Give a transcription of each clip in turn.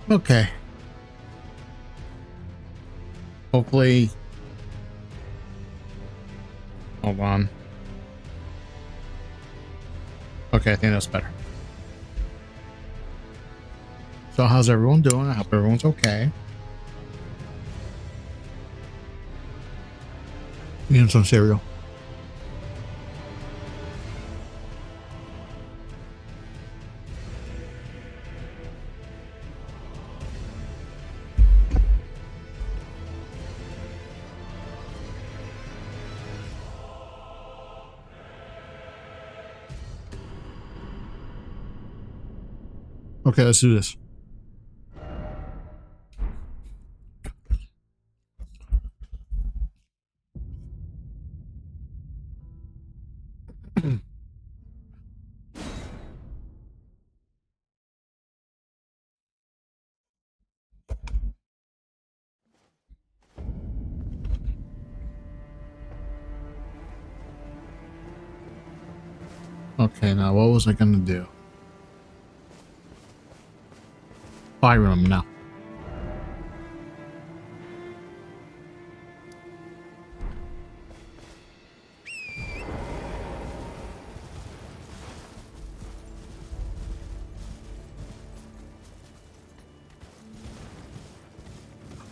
Okay. Hopefully. Hold on. Okay, I think that's better. So how's everyone doing? I hope everyone's okay. Eating some cereal. Okay, let's do this. Okay, now what was I gonna do? Oh, I remember now.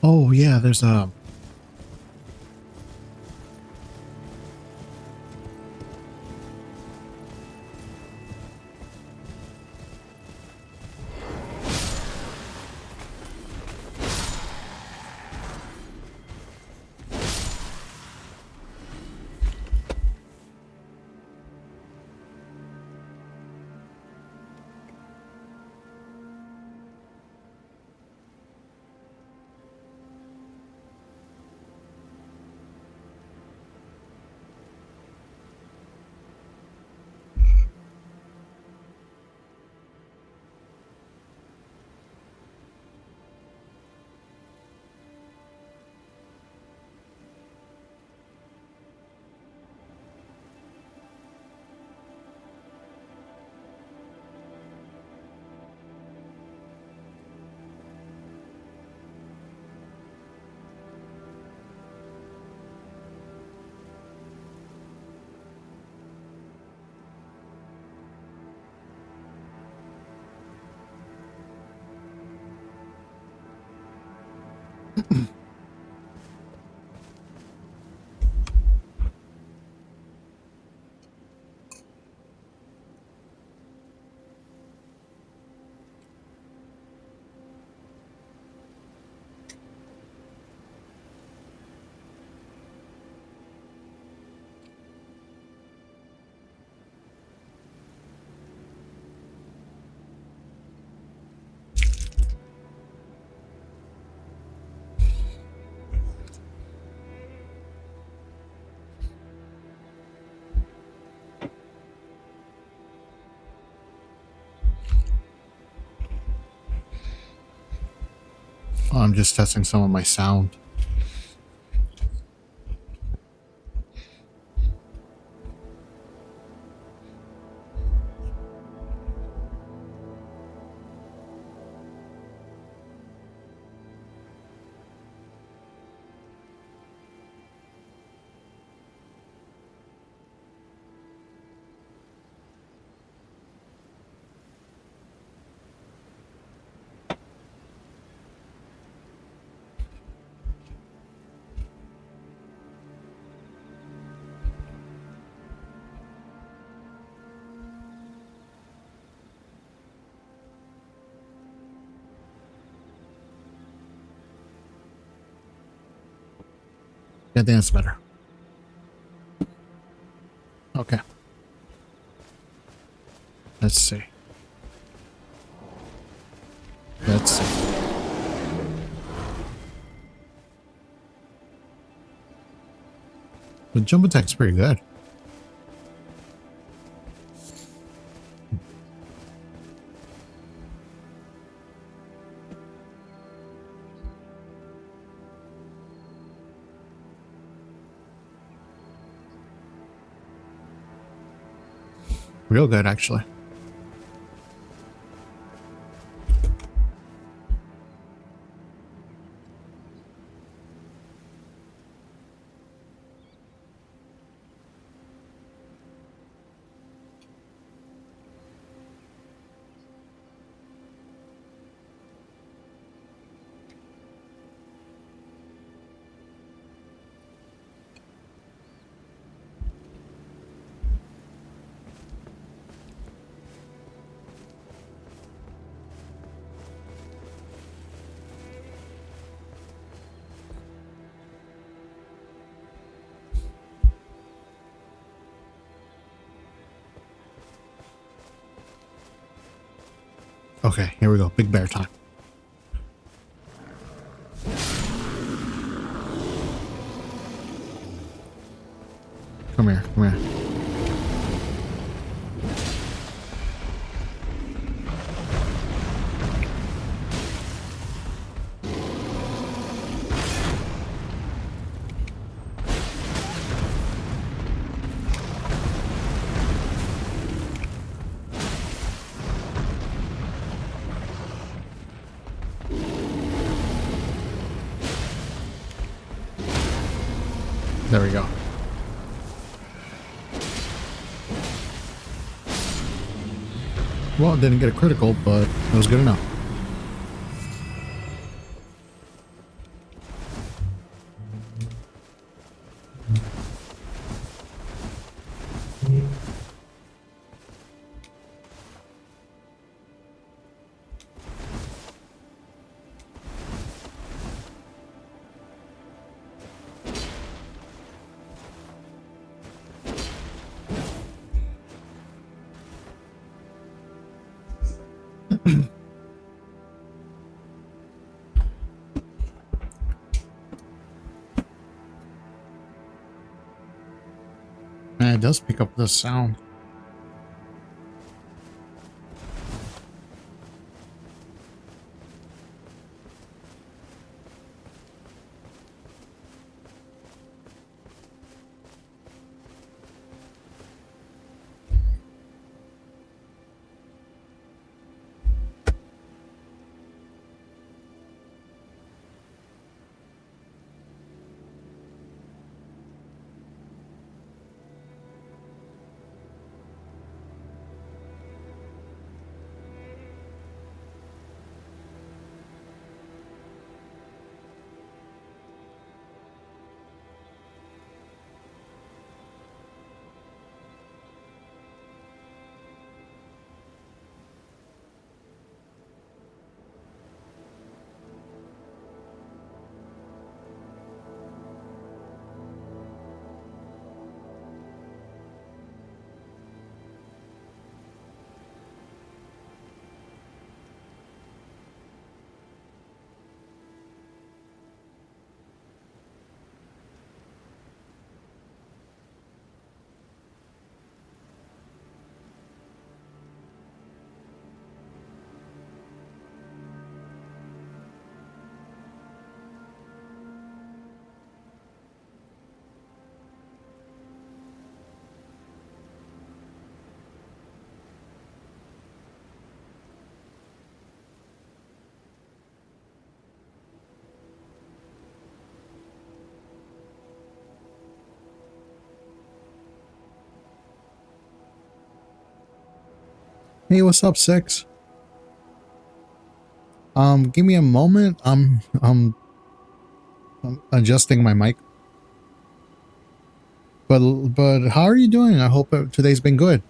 Oh yeah, there's a. I'm just testing some of my sound. Yeah, I think that's better. Okay. Let's see. Let's see. The jump attack's pretty good. Real good, actually. Okay, here we go. Big bear time. Come here, come here. There we go. Well, didn't get a critical, but it was good enough. Man, it does pick up the sound. Hey, what's up, Six? Give me a moment. I'm adjusting my mic. But how are you doing? I hope today's been good.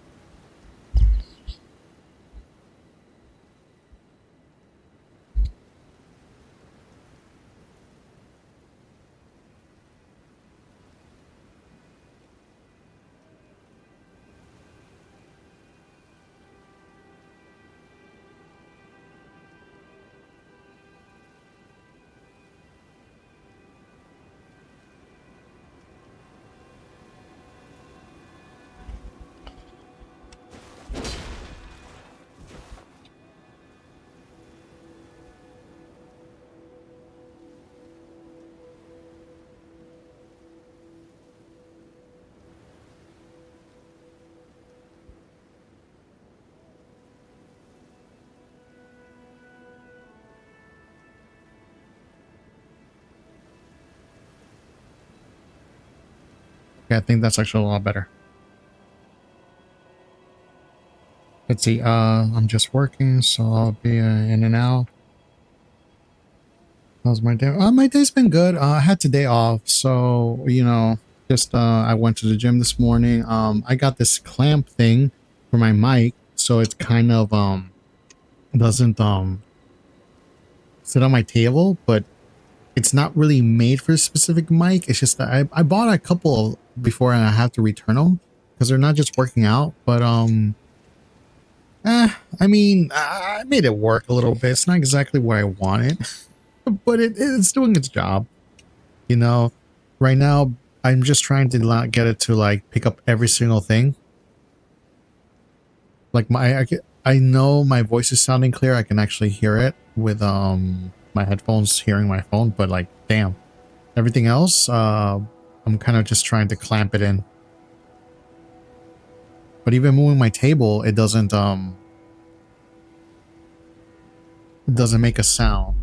Okay, I think that's actually a lot better. Let's see. I'm just working, so I'll be in and out. How's my day? My day's been good. I had today off, so just I went to the gym this morning. I got this clamp thing for my mic, so it's kind of doesn't sit on my table, but it's not really made for a specific mic. It's just that I bought a couple before and I have to return them because they're not just working out, but I mean, I made it work a little bit. It's not exactly what I wanted, but it's doing its job. You know, right now I'm just trying to not get it to like pick up every single thing. Like I know my voice is sounding clear. I can actually hear it with my headphones hearing my phone, but like damn, everything else I'm kind of just trying to clamp it in. But even moving my table, it doesn't make a sound.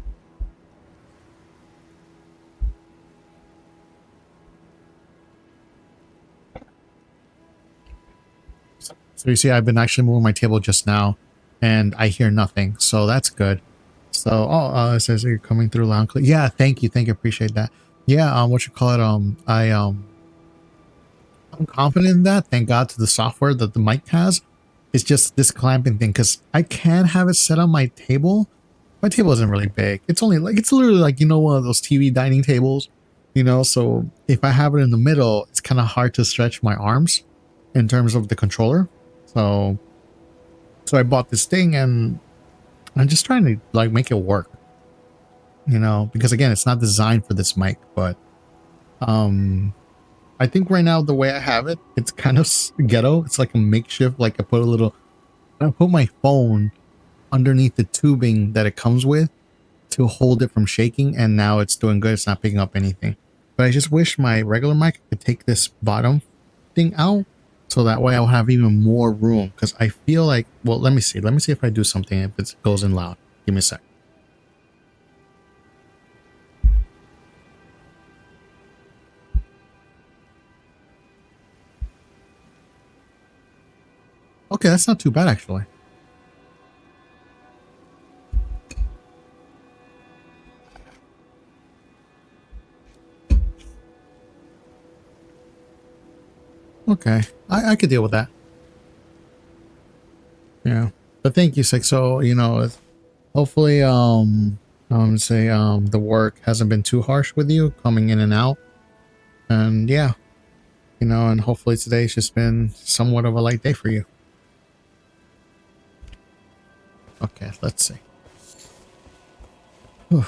So you see, I've been actually moving my table just now, and I hear nothing. So that's good. So, it says you're coming through loud and clear. Yeah, thank you, appreciate that. Yeah, what you call it? I'm confident in that. Thank God to the software that the mic has. It's just this clamping thing because I can have it set on my table. My table isn't really big. It's only like it's literally like one of those TV dining tables, So if I have it in the middle, it's kind of hard to stretch my arms in terms of the controller. So so I bought this thing and I'm just trying to like make it work, because again, it's not designed for this mic, but um I think right now the way I have it, it's kind of ghetto. It's like a makeshift, like I put my phone underneath the tubing that it comes with to hold it from shaking, and now it's doing good. It's not picking up anything. But I just wish my regular mic could take this bottom thing out so that way I'll have even more room because I feel like, well, let me see. Let me see if I do something if it goes in loud. Give me a sec. Okay, that's not too bad actually. Okay, I could deal with that. Yeah, but thank you, Six. So hopefully, say the work hasn't been too harsh with you coming in and out, and yeah, and hopefully today's just been somewhat of a light day for you. Okay, let's see. Whew.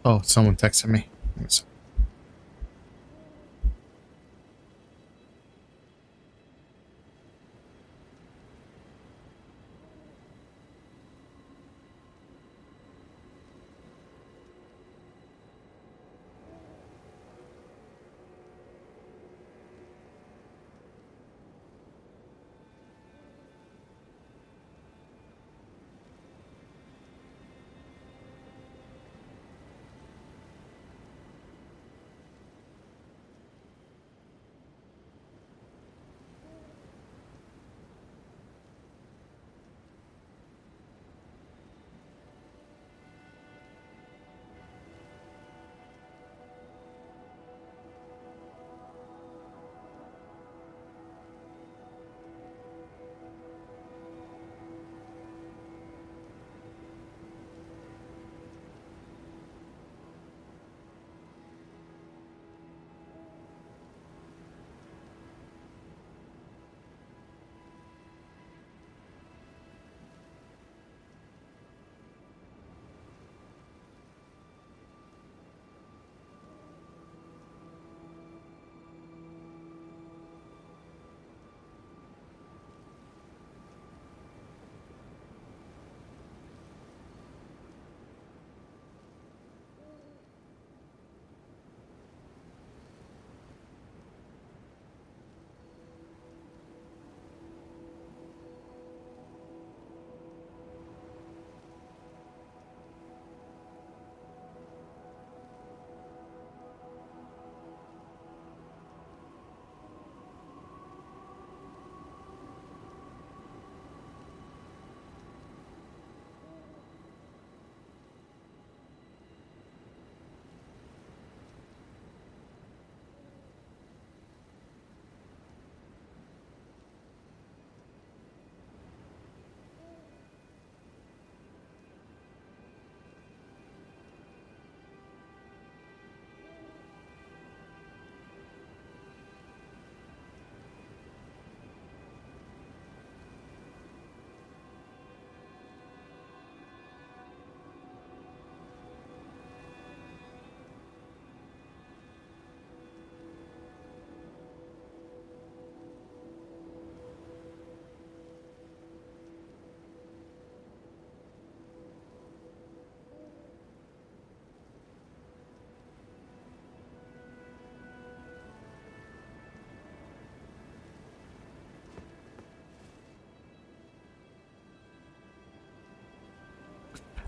Oh, someone texted me. Let's see.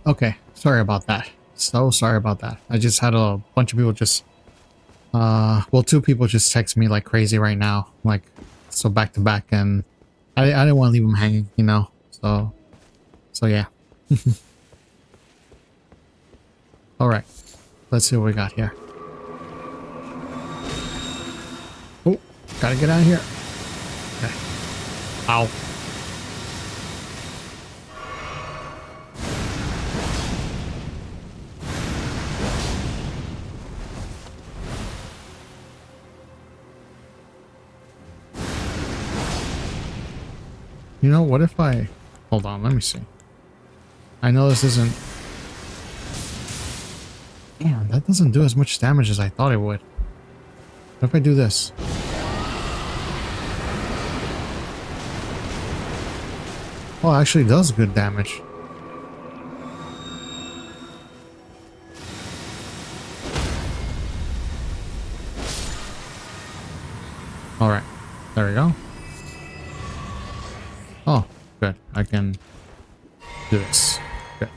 Okay, sorry about that. So sorry about that. I just had a bunch of people just well, two people just text me like crazy right now, like so back to back, and I didn't want to leave them hanging, you know. So yeah. All right, let's see what we got here. Oh, gotta get out of here. Okay. Ow. You know, what if I... Hold on, let me see. I know this isn't... Damn, that doesn't do as much damage as I thought it would. What if I do this? Oh, it actually does good damage. Alright, there we go. Oh, good. I can do this. Good.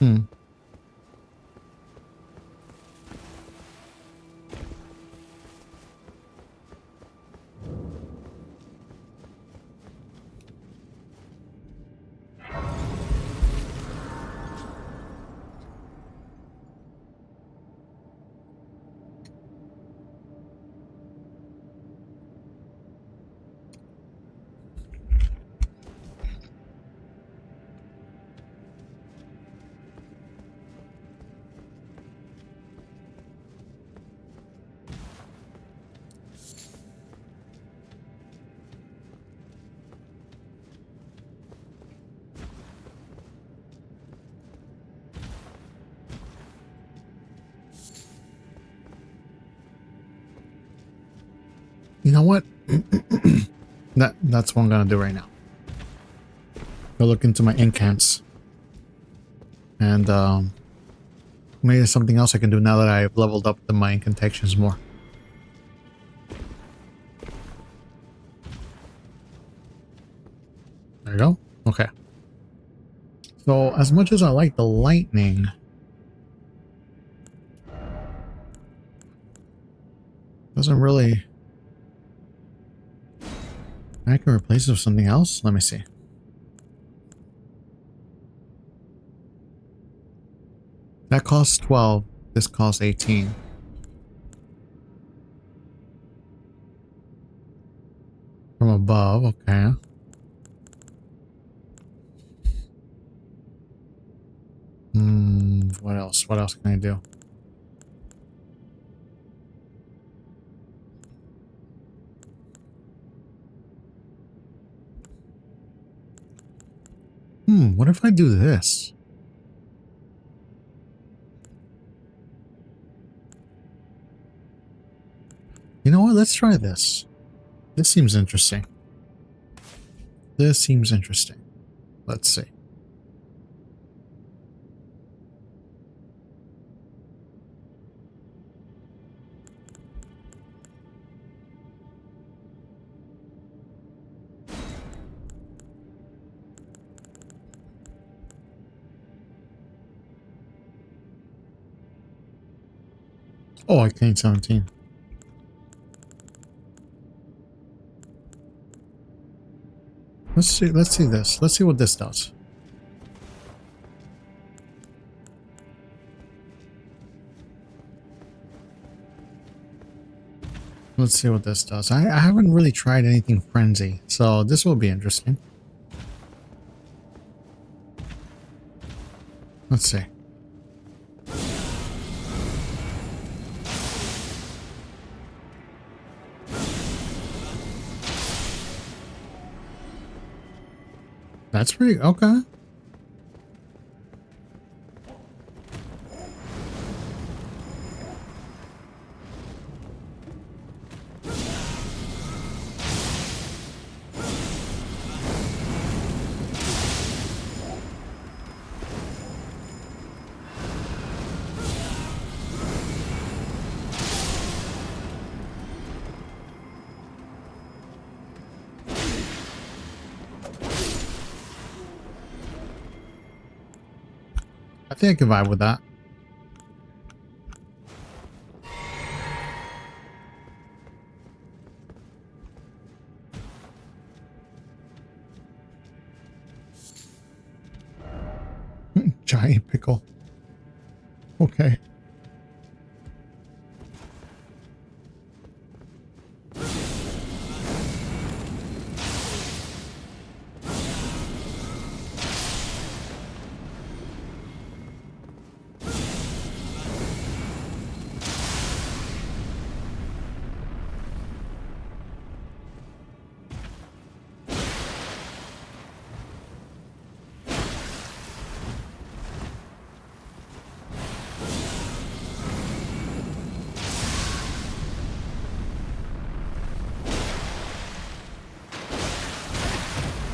Hmm. You know what? That's what I'm gonna do right now. Go look into my incants. And maybe there's something else I can do now that I've leveled up my incantations more. There you go. Okay. So as much as I like the lightning, doesn't really... I can replace it with something else? Let me see. That costs 12. This costs 18. From above, okay. What else? What else can I do? What if I do this? You know what? Let's try this. This seems interesting. This seems interesting. Let's see. Oh, I can't 17. Let's see this. Let's see what this does. Let's see what this does. I haven't really tried anything frenzy, so this will be interesting. Let's see. That's pretty okay. I think I can vibe with that. Giant pickle. Okay.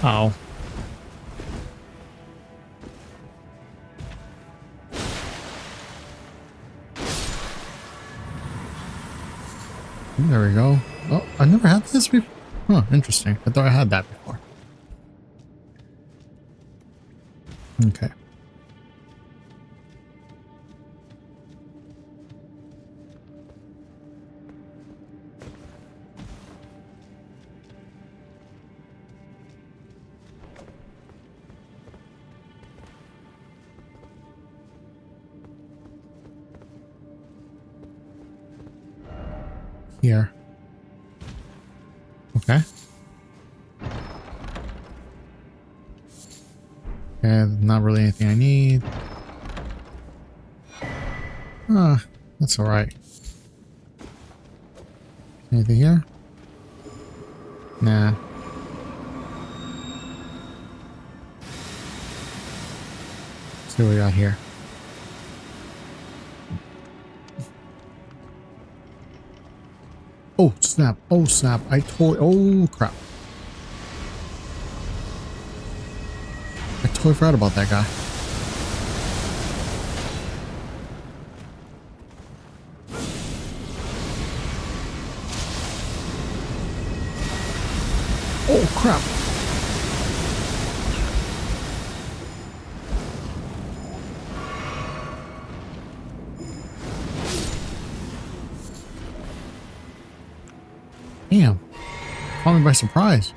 Oh. There we go. Oh, I never had this before. Huh, interesting. I thought I had that before. Okay. Here. Okay. And not really anything I need. That's all right. Anything here? Nah. Let's see what we got here. Oh, snap. Oh, snap. Oh, crap. I totally forgot about that guy. Oh, crap. Damn. Caught me by surprise.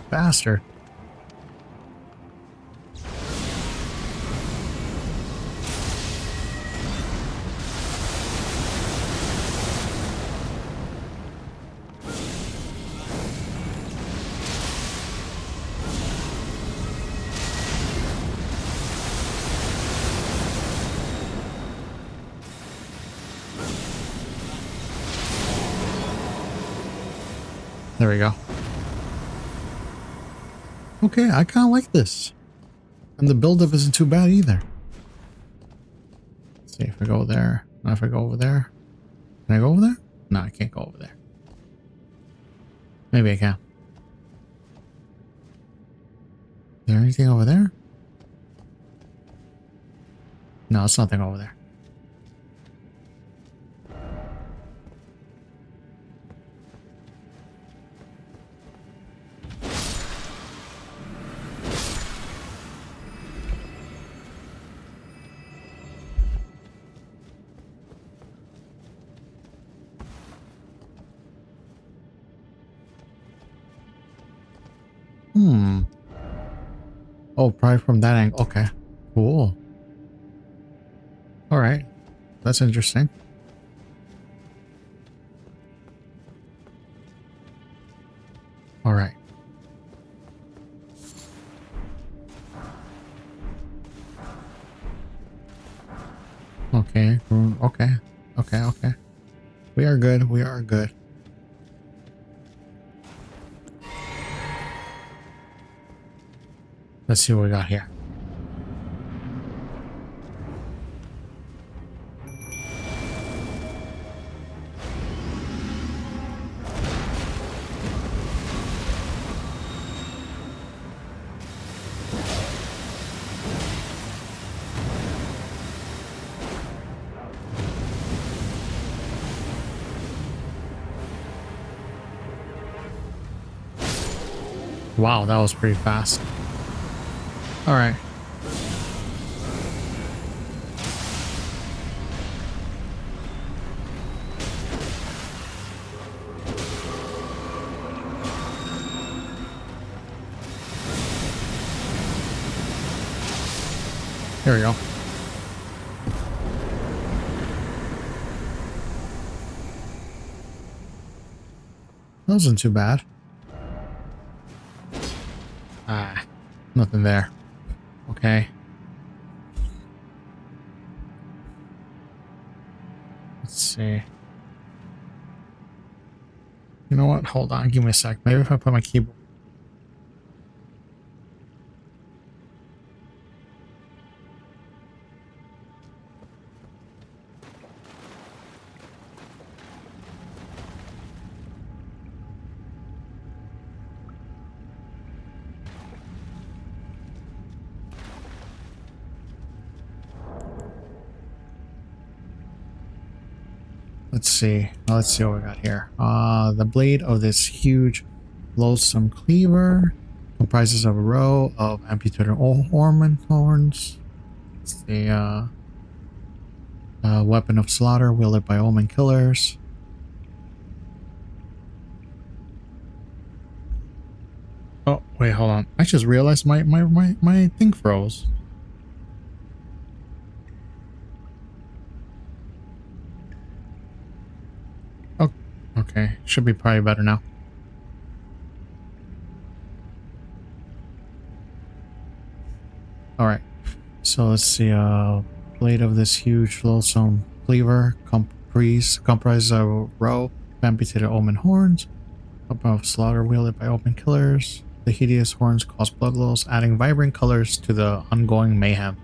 Bastard. There we go. Okay, I kind of like this. And the buildup isn't too bad either. Let's see if I go there. Not if I go over there. Can I go over there? No, I can't go over there. Maybe I can. Is there anything over there? No, it's nothing over there. Oh, probably from that angle. Okay. Cool. All right. That's interesting. All right. Okay. Okay. Okay. Okay. We are good. We are good. Let's see what we got here. Wow, that was pretty fast. All right. Here we go. That wasn't too bad. Ah, nothing there. Okay. Let's see. You know what? Hold on. Give me a sec. Maybe if I put my keyboard. Let's see. Let's see what we got here. The blade of this huge loathsome cleaver comprises of a row of amputated ornament horns. It's the weapon of slaughter wielded by omen killers. Oh, wait, hold on. I just realized my thing froze. Oh, okay. Should be probably better now. Alright. So let's see. Blade of this huge loathsome cleaver comprises a row of amputated omen horns. Weapon of slaughter wielded by open killers. The hideous horns cause blood glows, adding vibrant colors to the ongoing mayhem.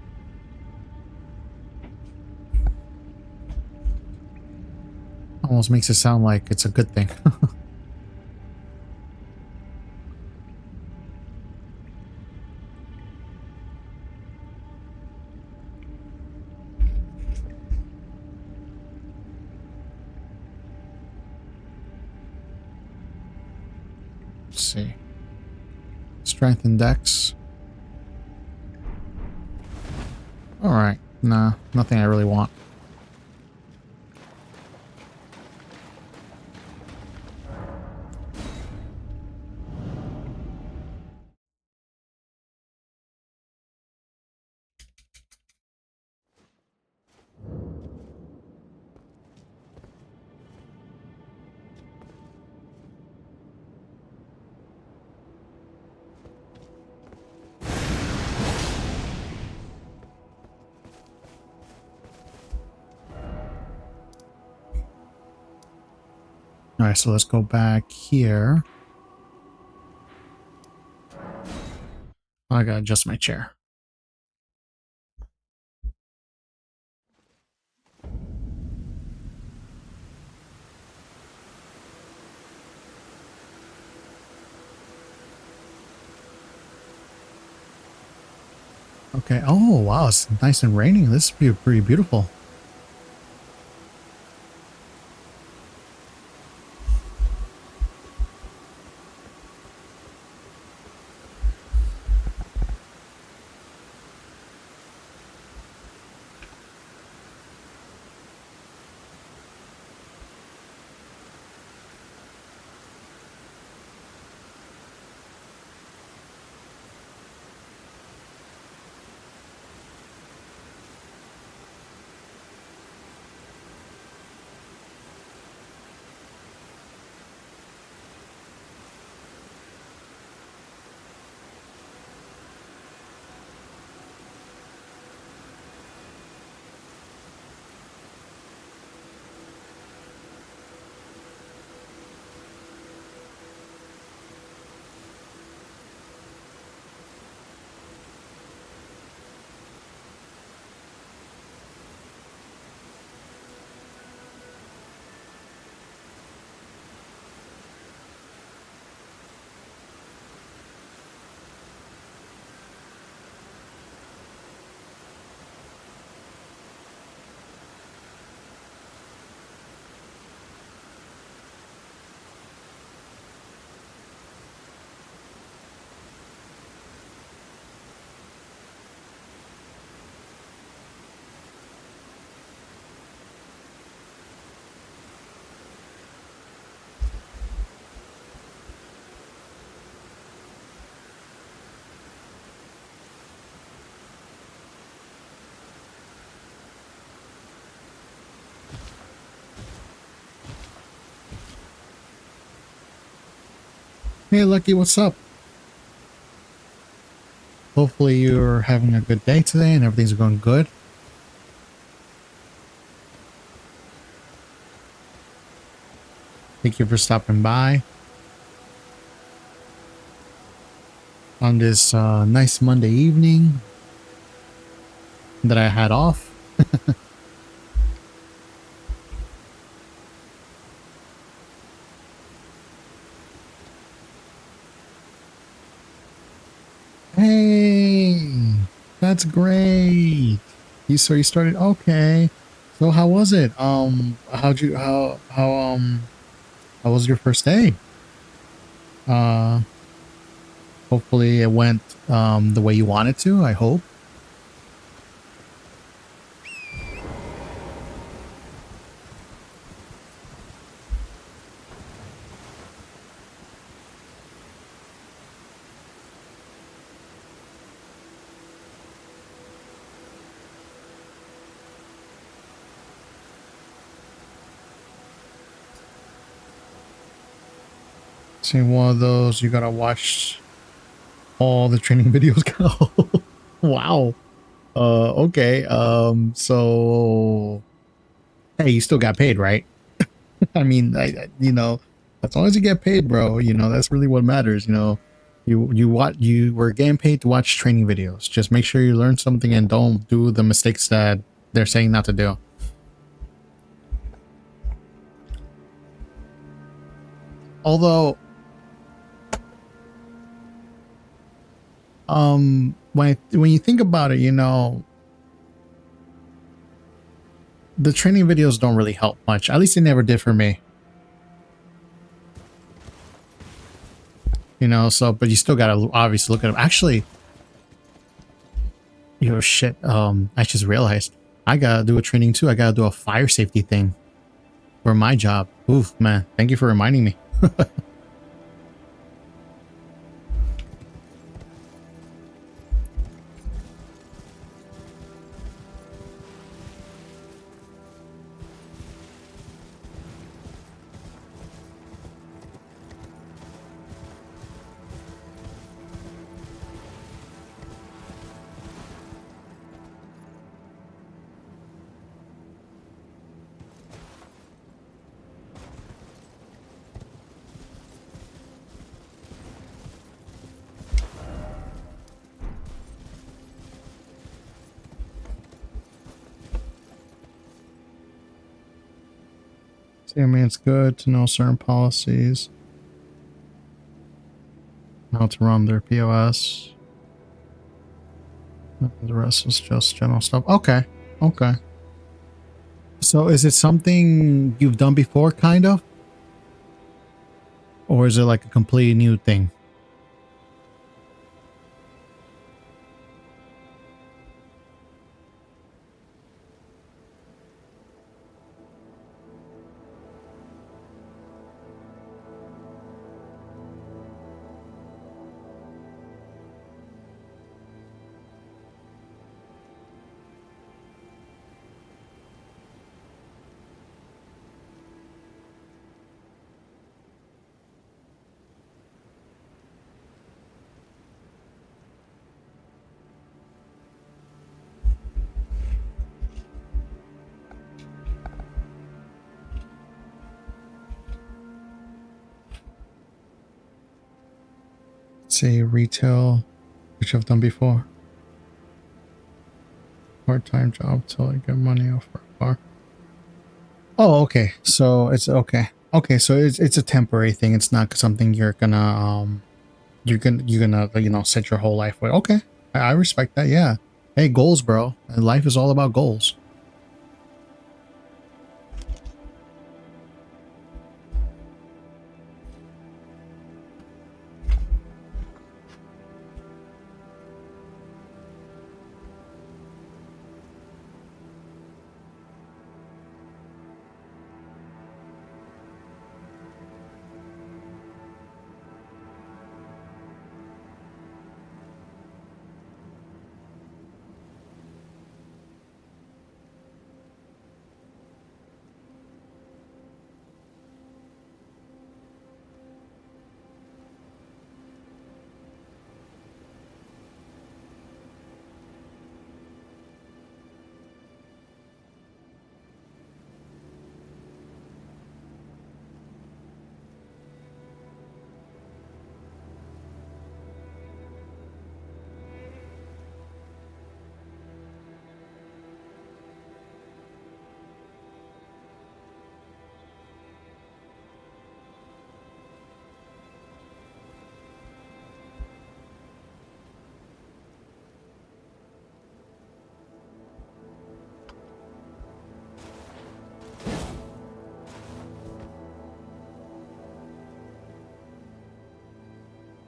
Almost makes it sound like it's a good thing. Let's see. Strength and dex. Alright. Nah, nothing I really want. Alright, so let's go back here. I gotta adjust my chair. Okay. Oh, wow. It's nice and raining. This is pretty beautiful. Hey, Lucky, what's up? Hopefully you're having a good day today and everything's going good. Thank you for stopping by on this nice Monday evening that I had off. Hey, that's great. You started okay. So how was it? How was your first day? Uh Hopefully it went the way you wanted to, I hope. See, one of those you gotta watch all the training videos go. Wow. Okay. So hey, you still got paid, right? I mean, as long as you get paid, bro, that's really what matters. You were getting paid to watch training videos. Just make sure you learn something and don't do the mistakes that they're saying not to do. Although, when you think about it, the training videos don't really help much. At least they never did for me. So but you still gotta obviously look at them. Actually, shit. I just realized I gotta do a training too. I gotta do a fire safety thing for my job. Oof, man. Thank you for reminding me. See, I mean, it's good to know certain policies, how to run their POS. The rest is just general stuff. Okay. Okay. So is it something you've done before, kind of? Or is it like a completely new thing? Say retail, which I've done before. Part-time job till I get money off for a car. Oh, okay. So it's okay. Okay, so it's a temporary thing. It's not something you're gonna set your whole life with. Okay. I respect that. Yeah. Hey, goals, bro. And life is all about goals.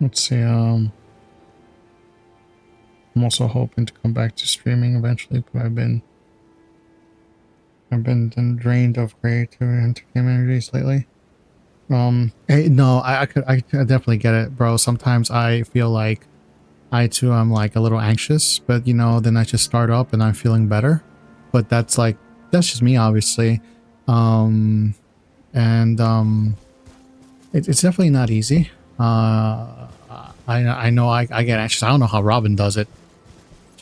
let's see. I'm also hoping to come back to streaming eventually, but I've been drained of creative and entertainment energies lately. Hey, no, I definitely get it, bro. Sometimes I feel like I too am like a little anxious, but you know, then I just start up and I'm feeling better. But that's just me, obviously. Um, and it's definitely not easy. I know I get anxious. I don't know how Robin does it.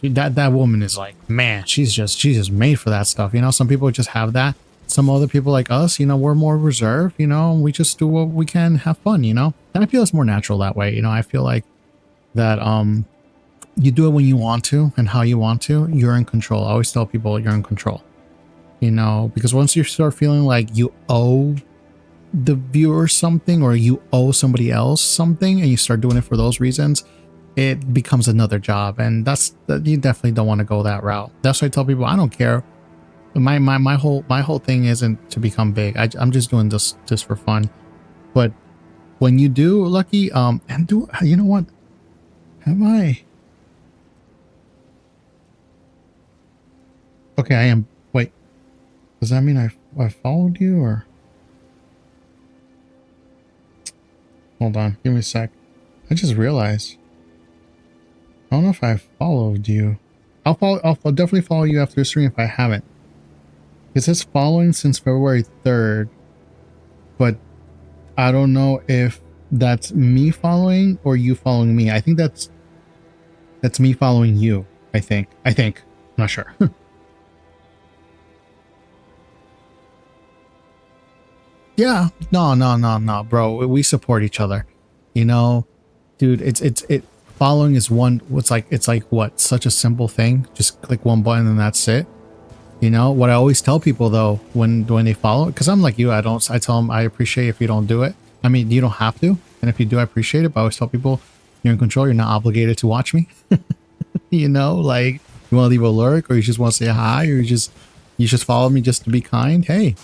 That woman is like, man, she's just made for that stuff. You know, some people just have that. Some other people like us, you know, we're more reserved. You know, we just do what we can, have fun. You know, and I feel it's more natural that way. You know, I feel like that you do it when you want to and how you want to. You're in control. I always tell people you're in control. You know, because once you start feeling like you owe the viewer something or you owe somebody else something and you start doing it for those reasons, it becomes another job, and you definitely don't want to go that route. That's why I tell people I don't care. My whole thing isn't to become big. I'm just doing this just for fun. But when you do, Lucky, and do you know what? Am I? Okay, I am. Wait, does that mean I followed you or? Hold on, give me a sec. I just realized. I don't know if I followed you. I'll definitely follow you after the stream if I haven't. It says following since February 3rd, but I don't know if that's me following or you following me. I think that's me following you. I think. I'm not sure. Yeah. No, bro. We support each other. You know, dude, it following is one, it's like what? Such a simple thing. Just click one button and that's it. You know, what I always tell people though, when they follow, because I'm like you, I tell them I appreciate if you don't do it. I mean, you don't have to. And if you do, I appreciate it. But I always tell people you're in control. You're not obligated to watch me. You know, like you want to leave a lurk or you just want to say hi or you just follow me just to be kind. Hey,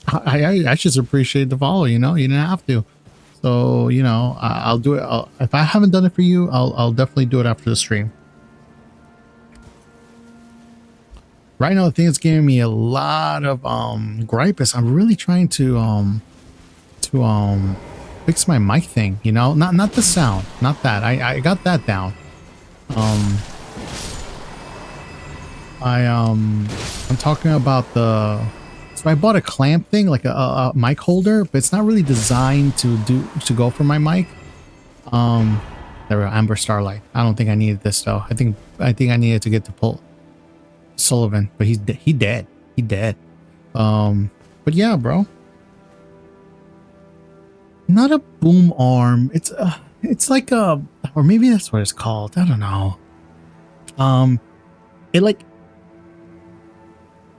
I just appreciate the follow, you know, you didn't have to. So, you know, I'll do it. If I haven't done it for you, I'll definitely do it after the stream. Right now, the thing that's giving me a lot of gripe is I'm really trying to fix my mic thing, you know, not the sound, not that. I got that down. I'm talking about so I bought a clamp thing, like a mic holder, but it's not really designed to go for my mic. There we go, Amber Starlight. I don't think I needed this though. I think I needed to get to pull Sullivan, but he dead. But yeah, bro. Not a boom arm. It's like a, or maybe that's what it's called. I don't know. It like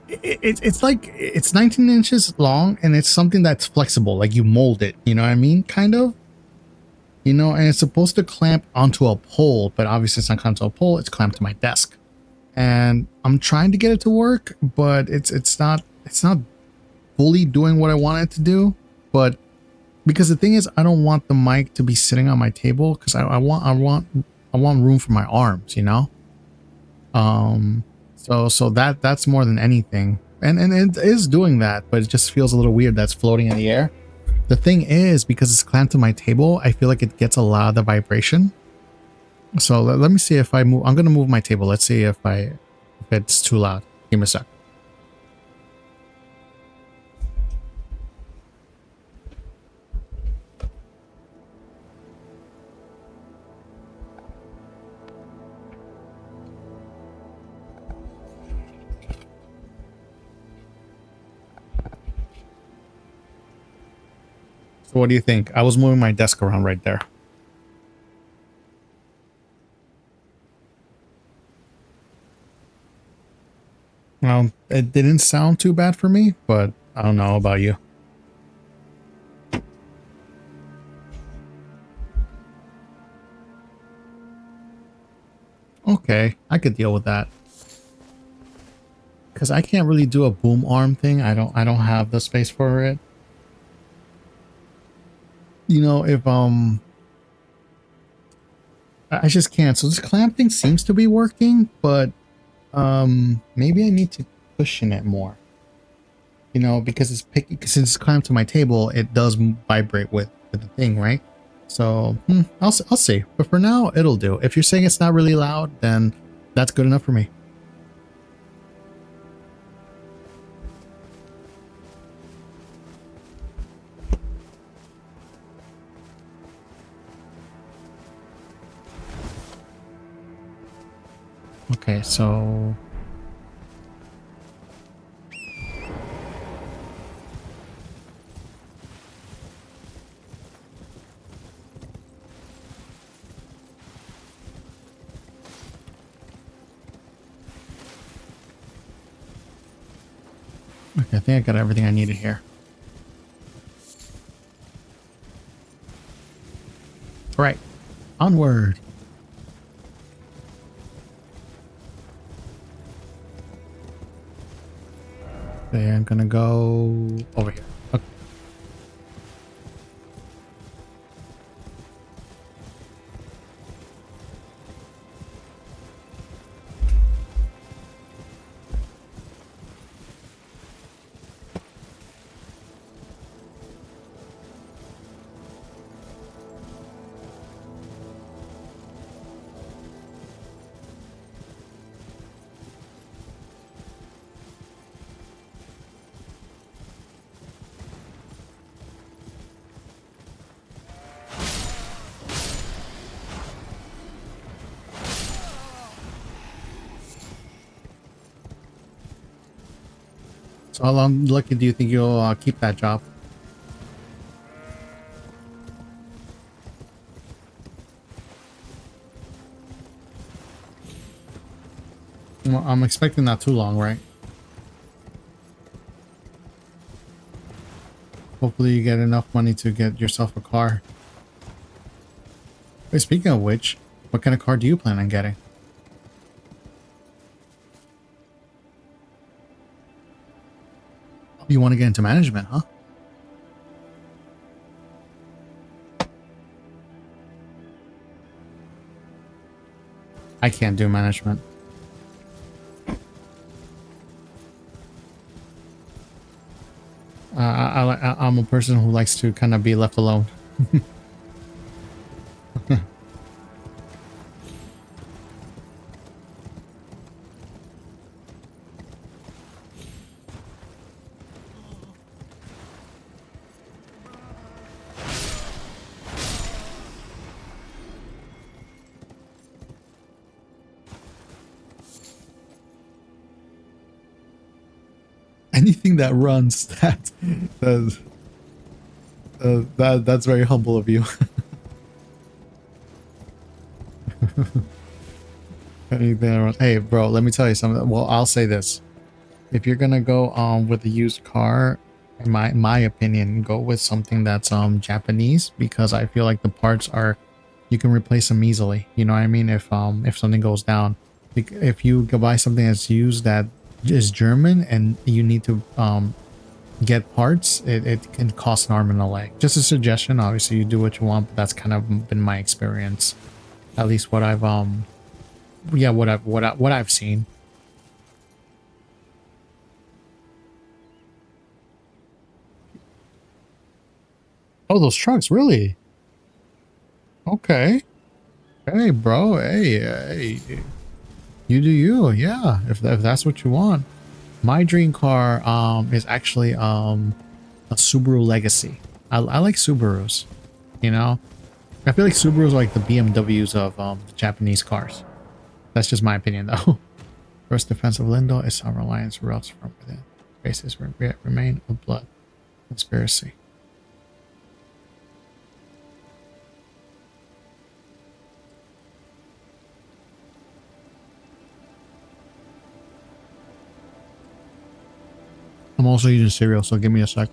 it's like it's 19 inches long and it's something that's flexible, like you mold it, you know what I mean, kind of, you know, and it's supposed to clamp onto a pole, but obviously it's not clamped to a pole, it's clamped to my desk, and I'm trying to get it to work, but it's not fully doing what I want it to do. But because the thing is, I don't want the mic to be sitting on my table because I want room for my arms, you know. So that's more than anything, and it is doing that, but it just feels a little weird that's floating in the air. The thing is, because it's clamped to my table, I feel like it gets a lot of the vibration. So let me see if I move. I'm gonna move my table. Let's see if it's too loud. Give me a sec. So what do you think? I was moving my desk around right there. Well, it didn't sound too bad for me, but I don't know about you. Okay, I could deal with that. Because I can't really do a boom arm thing. I don't have the space for it. You know, if I just can't. So this clamp thing seems to be working, but maybe I need to cushion it more. You know, because it's picky. Since it's clamped to my table, it does vibrate with the thing, right? So I'll see. But for now, it'll do. If you're saying it's not really loud, then that's good enough for me. Okay, so okay, I think I got everything I needed here. All right, onward. Okay, I'm gonna go over here. Okay. So how long lucky do you think you'll keep that job? Well, I'm expecting not too long, right? Hopefully you get enough money to get yourself a car. Wait, speaking of which, what kind of car do you plan on getting? You want to get into management, huh? I can't do management. I'm a person who likes to kind of be left alone. Anything that runs, that's very humble of you. Anything that runs. Hey, bro, let me tell you something. Well, I'll say this: if you're gonna go with a used car, in my opinion, go with something that's Japanese, because I feel like the parts are, you can replace them easily. You know what I mean? If something goes down, if you go buy something that's used that is German and you need to get parts, it can cost an arm and a leg. Just a suggestion. Obviously, you do what you want, but that's kind of been my experience. At least what I've yeah, what I've seen. Oh, those trucks, really? Okay. Hey, bro. Hey, you do you. Yeah, if that's what you want. My dream car is actually a Subaru Legacy. I like Subarus, you know? I feel like Subarus are like the BMWs of the Japanese cars. That's just my opinion, though. First defense of Lindo is some reliance roots from within. Bases remain of blood. Conspiracy. I'm also using cereal, so give me a sec.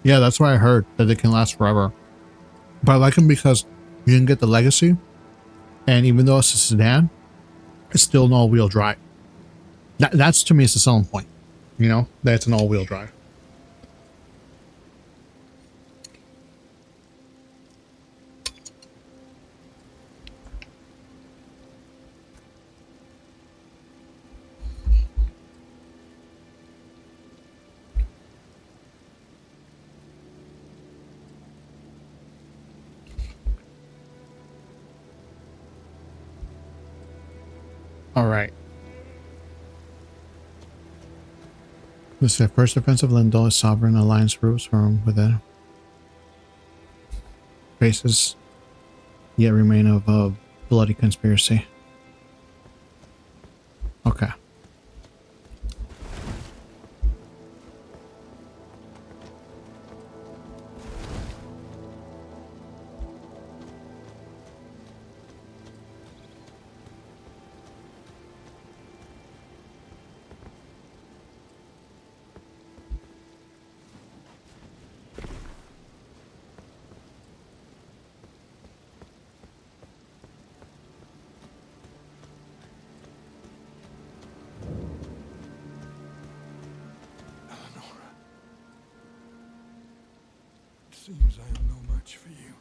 Yeah, that's what I heard, that they can last forever. But I like them because you can get the Legacy, and even though it's a sedan, it's still an all-wheel drive. That's to me is the selling point. You know, that's an all-wheel drive. All right. This is the first offensive Lindell is sovereign alliance rules from within. Traces yet remain of a bloody conspiracy. Okay. Seems I am no match for you,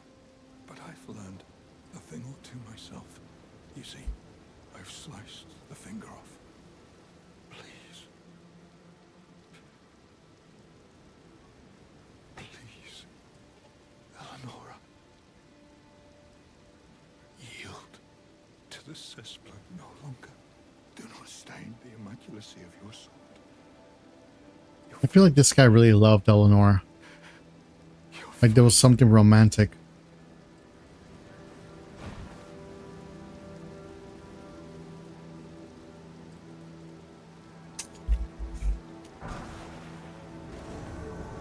but I've learned a thing or two myself. You see, I've sliced the finger off. Please. Please, Eleonora. Yield to the cesspool no longer. Do not stain the immaculacy of your sword. I feel like this guy really loved Eleanor. Like there was something romantic.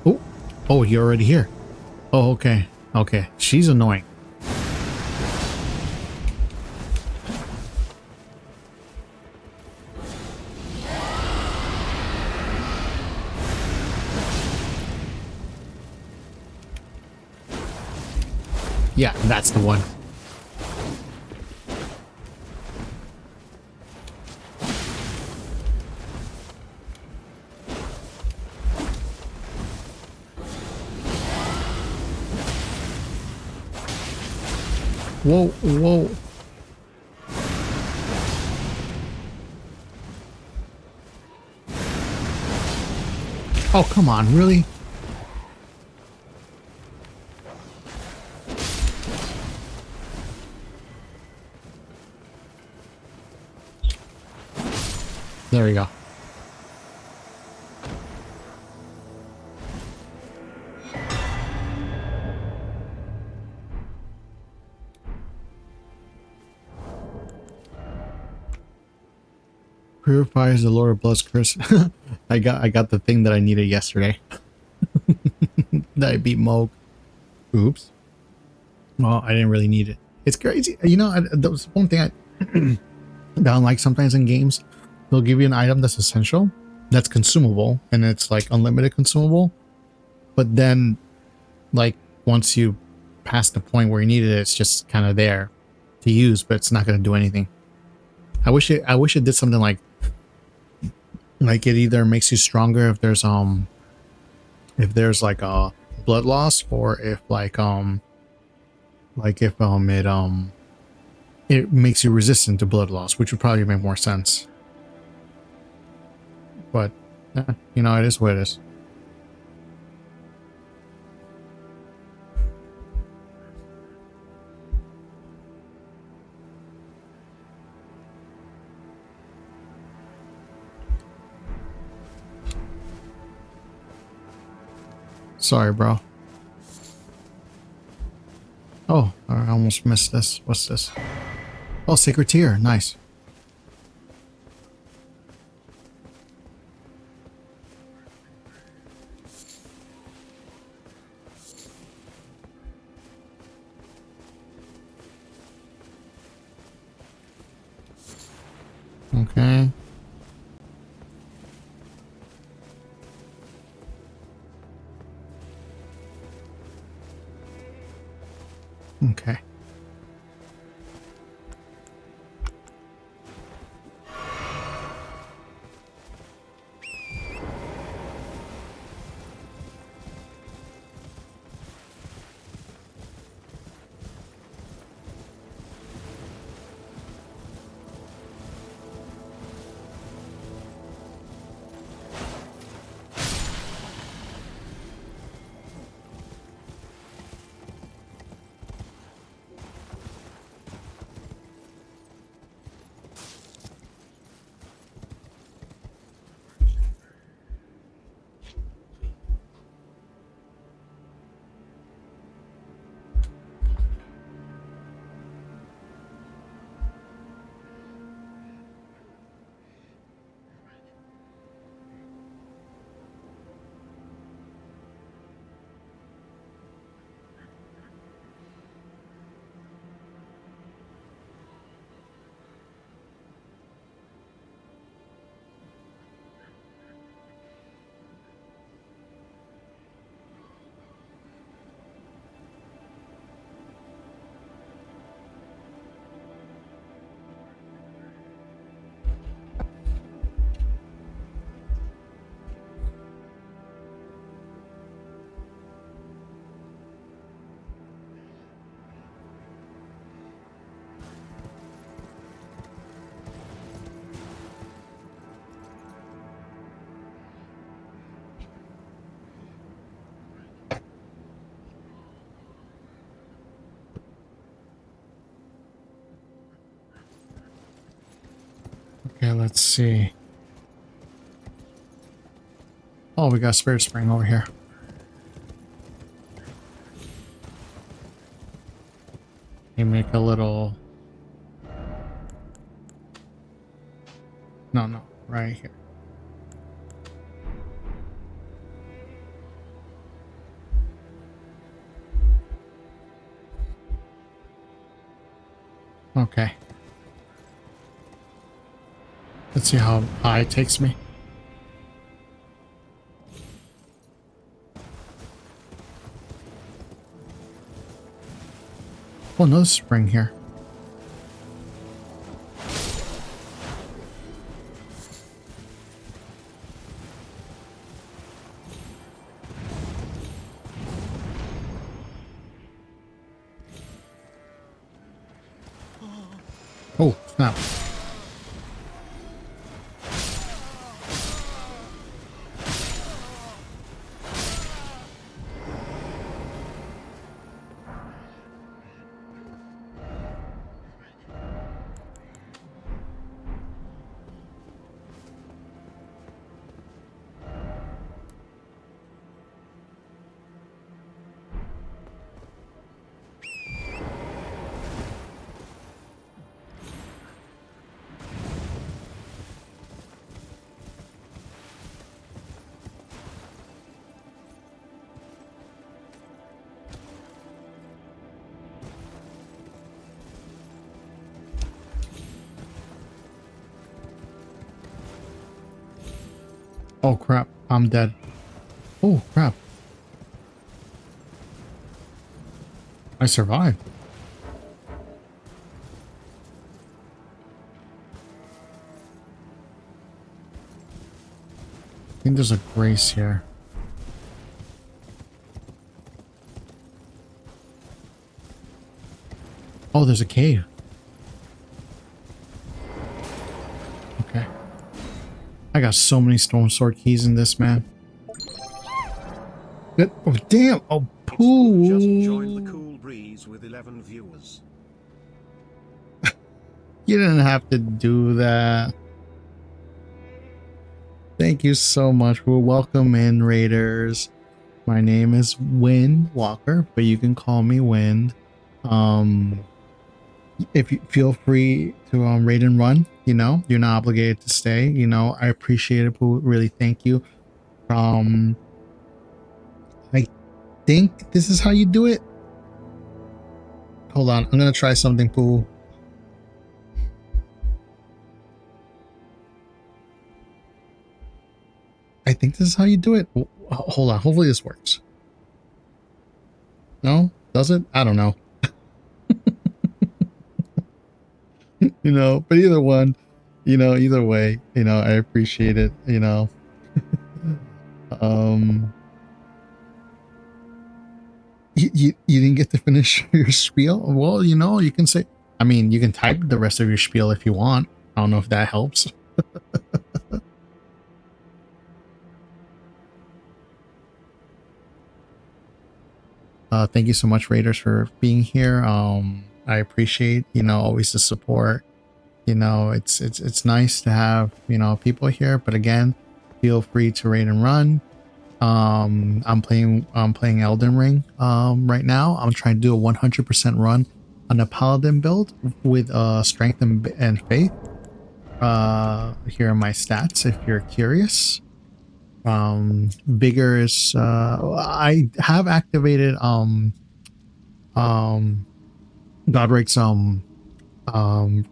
Oh, oh, you're already here. Oh, okay. Okay. She's annoying. Yeah, that's the one. Whoa, whoa. Oh, come on, really? There we go. Purifies the Lord of Blood's curse. I got the thing that I needed yesterday. That I beat Moog. Oops. Well, I didn't really need it. It's crazy. You know, that was one thing I don't like sometimes in games. They'll give you an item that's essential, that's consumable, and it's like unlimited consumable. But then, like, once you pass the point where you need it, it's just kind of there to use, but it's not going to do anything. I wish it did something like it either makes you stronger if there's like a blood loss, or if it makes you resistant to blood loss, which would probably make more sense. But you know, it is what it is. Sorry, bro. Oh, I almost missed this. What's this? Oh, Sacred Tear. Nice. Okay. Okay. Okay, let's see. Oh, we got Spirit Spring over here. You make a little... No, right here. Okay. Let's see how high it takes me. Oh, another spring here. Oh, snap. Oh, crap. I'm dead. Oh, crap. I survived. I think there's a grace here. Oh, there's a cave. Okay. I got so many Storm Sword keys in this, man. Good. Oh, damn. Oh, poo. Just joined the cool breeze with 11 viewers. You didn't have to do that. Thank you so much. Well, welcome in, Raiders. My name is Wind Walker, but you can call me Wind. If you feel free to raid and run, you know, you're not obligated to stay. You know, I appreciate it, Pooh. Really, thank you. I think this is how you do it. Hold on, I'm gonna try something, Pooh. I think this is how you do it. Hold on, hopefully this works. No? Does it? I don't know. You know, but either one, you know, either way, you know, I appreciate it, you know. You didn't get to finish your spiel? Well, you know, you can say, I mean, you can type the rest of your spiel if you want. I don't know if that helps. Thank you so much, Raiders, for being here. I appreciate, you know, always the support. You know, it's nice to have, you know, people here, but again, feel free to raid and run. I'm playing Elden Ring right now. I'm trying to do a 100% run on a paladin build with strength and faith. Here are my stats if you're curious. Vigor is I have activated Godric's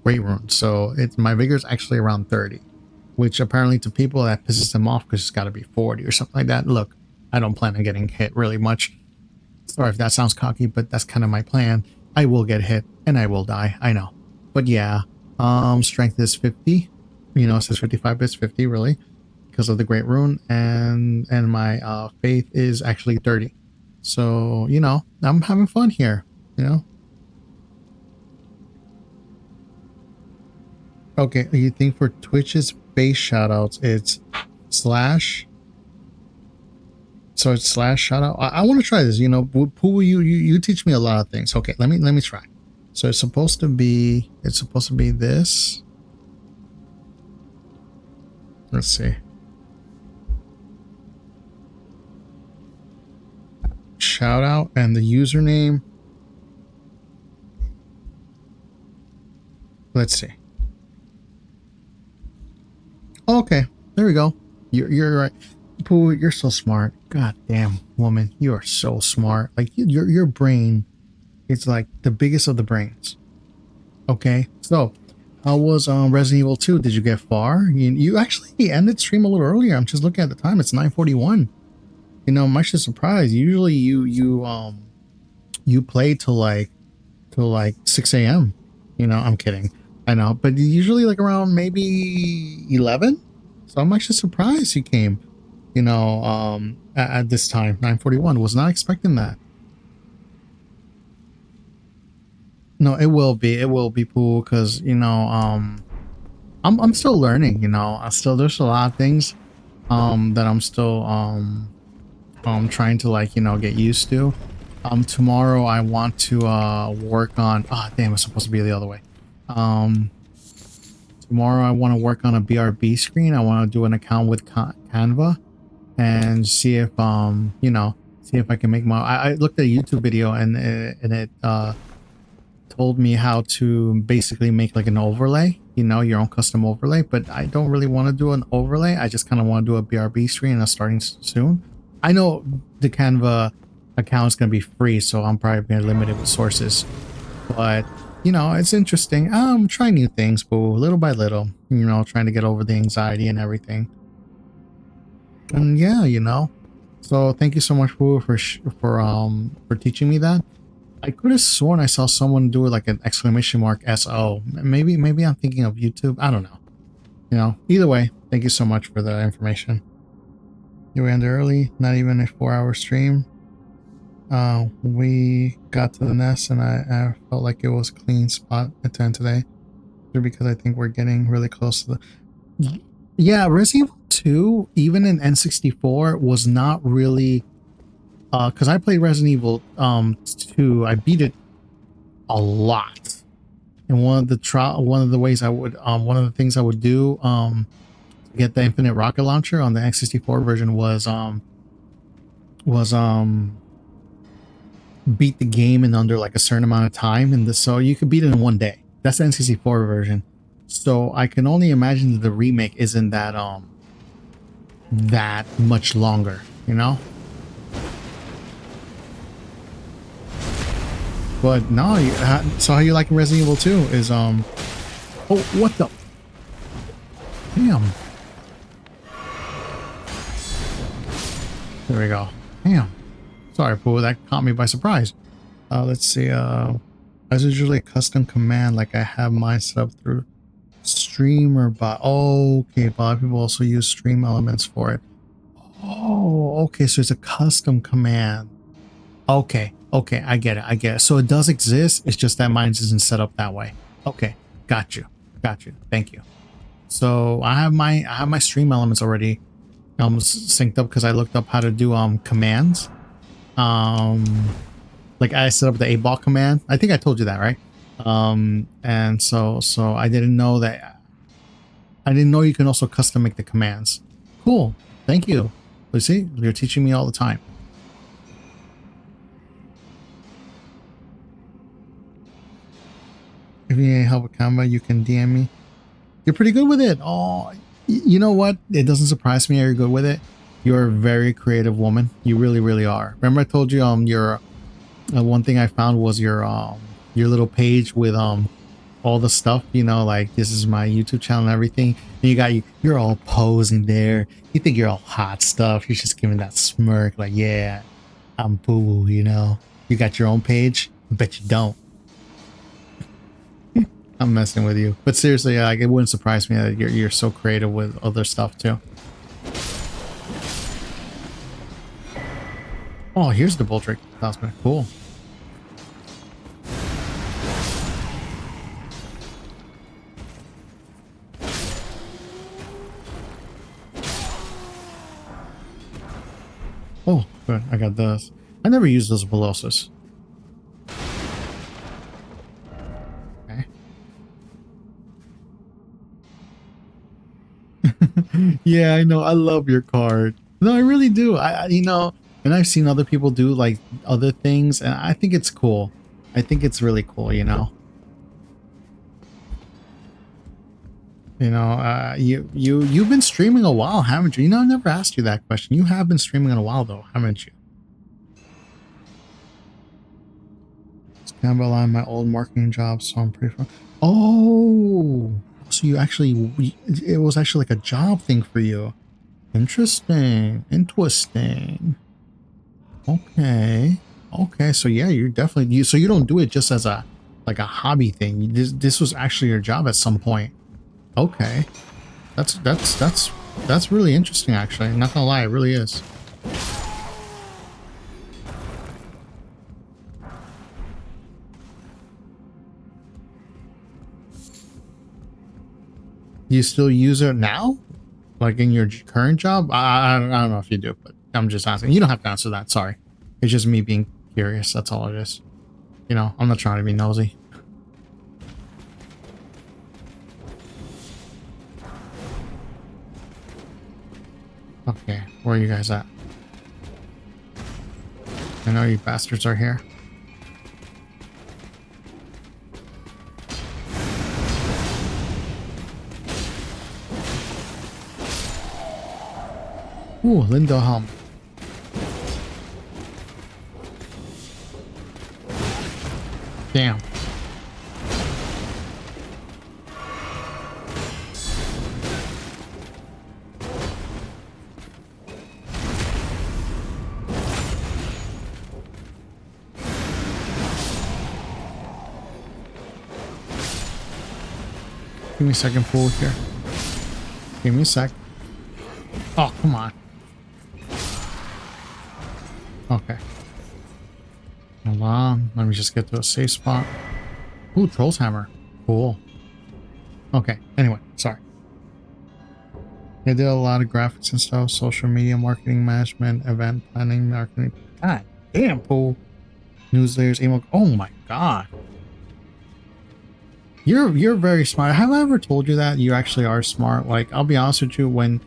great rune, so it's my vigor is actually around 30, which apparently to people that pisses them off because it's got to be 40 or something like that. Look, I don't plan on getting hit really much. Sorry if that sounds cocky, but that's kind of my plan. I will get hit and I will die, I know, but yeah. Strength is 50, you know, it says 55, but it's 50 really because of the great rune, and my faith is actually 30. So, you know, I'm having fun here, you know. Okay, you think for Twitch's base shoutouts, it's slash. So it's slash shoutout. I want to try this. You know, Pooh, you teach me a lot of things. Okay, let me try. So it's supposed to be this. Let's see. Shout out and the username. Let's see. Okay, there we go. You're right. Pooh, you're so smart. God damn, woman, you are so smart. Like your brain is like the biggest of the brains. Okay, so how was Resident Evil 2? Did you get far? You actually ended stream a little earlier. I'm just looking at the time. It's 9:41. You know, I'm actually surprised. Usually you play till like 6 a.m. You know, I'm kidding. I know, but usually like around maybe 11. So I'm actually surprised you came, you know, at this time, 9:41. Was not expecting that. No, it will be cool because, you know, I'm still learning, you know. There's a lot of things that I'm still trying to, like, you know, get used to. Tomorrow I want to work on, damn, it's supposed to be the other way. Tomorrow I want to work on a BRB screen. I want to do an account with Canva and see if you know, see if I can make my I looked at a YouTube video and it told me how to basically make like an overlay, you know, your own custom overlay, but I don't really want to do an overlay. I just kind of want to do a BRB screen and starting soon. I know the Canva account is going to be free, so I'm probably going to limit it with sources, but you know, it's interesting. I'm trying new things, but little by little, you know, trying to get over the anxiety and everything. And yeah, you know, so thank you so much, Boo, for teaching me that. I could have sworn I saw someone do like an exclamation mark SO. Maybe I'm thinking of YouTube. I don't know. You know, either way, thank you so much for the information. You ended early, not even a 4-hour stream. We got to the nest and I felt like it was a clean spot at 10 today. Because I think we're getting really close to the... Yeah, Resident Evil 2, even in N64, was not really... because I played Resident Evil 2, I beat it a lot. And one of the ways I would one of the things I would do to get the infinite rocket launcher on the N64 version was beat the game in under like a certain amount of time, and so you could beat it in one day. That's the N64 version. So I can only imagine that the remake isn't that that much longer, you know? But no, so how you like Resident Evil 2 is oh, what the damn. There we go. Damn. Sorry, Pooh, that caught me by surprise. Let's see. As usually a custom command, like I have mine set up through streamer bot. Oh, okay, but a lot of people also use stream elements for it. Oh, okay, so it's a custom command. Okay, I get it. So it does exist. It's just that mine isn't set up that way. Okay, got you. Thank you. So I have my stream elements already synced up because I looked up how to do commands. Like I set up the 8-ball command. I think I told you that, right? And so I didn't know that. I didn't know you can also custom make the commands. Cool. Thank you. You see, you're teaching me all the time. If you need help with Canva, you can DM me. You're pretty good with it. Oh, you know what? It doesn't surprise me you're good with it. You're a very creative woman. You really, really are. Remember I told you your one thing I found was your little page with all the stuff, you know, like this is my YouTube channel and everything. And you're all posing there. You think you're all hot stuff. You're just giving that smirk like, yeah, I'm boo, you know. You got your own page? I bet you don't. I'm messing with you. But seriously, like, it wouldn't surprise me that you're so creative with other stuff too. Oh, here's the Boltrick talisman. Cool. Oh, good. I got this. I never used those Velocious. Yeah, I know. I love your card. No, I really do. And I've seen other people do like other things, and I think it's cool. I think it's really cool, you've been streaming a while, haven't you? I never asked you that question. You have been streaming in a while though, haven't you? It's kind of aligned my old marketing job, so I'm pretty fun. Oh, so it was actually like a job thing for you. Interesting. Interesting. Okay. Okay. So yeah, you're definitely so you don't do it just as a like a hobby thing. This was actually your job at some point. Okay. That's really interesting actually. Not gonna lie, it really is. You still use it now? Like in your current job? I don't know if you do, but I'm just asking. You don't have to answer that. Sorry. It's just me being curious. That's all it is. I'm not trying to be nosy. Okay, where are you guys at? I know you bastards are here. Ooh, Lindelhelm. Damn. Give me a second, fool here. Give me a sec. Oh, come on. Okay. Hold on. Let me just get to a safe spot. Ooh, Troll's Hammer. Cool. Okay. Anyway, sorry. I did a lot of graphics and stuff, social media marketing management, event planning, marketing. God damn, Pool. Newsletters, email. Oh my god. You're very smart. Have I ever told you that you actually are smart? Like, I'll be honest with you, when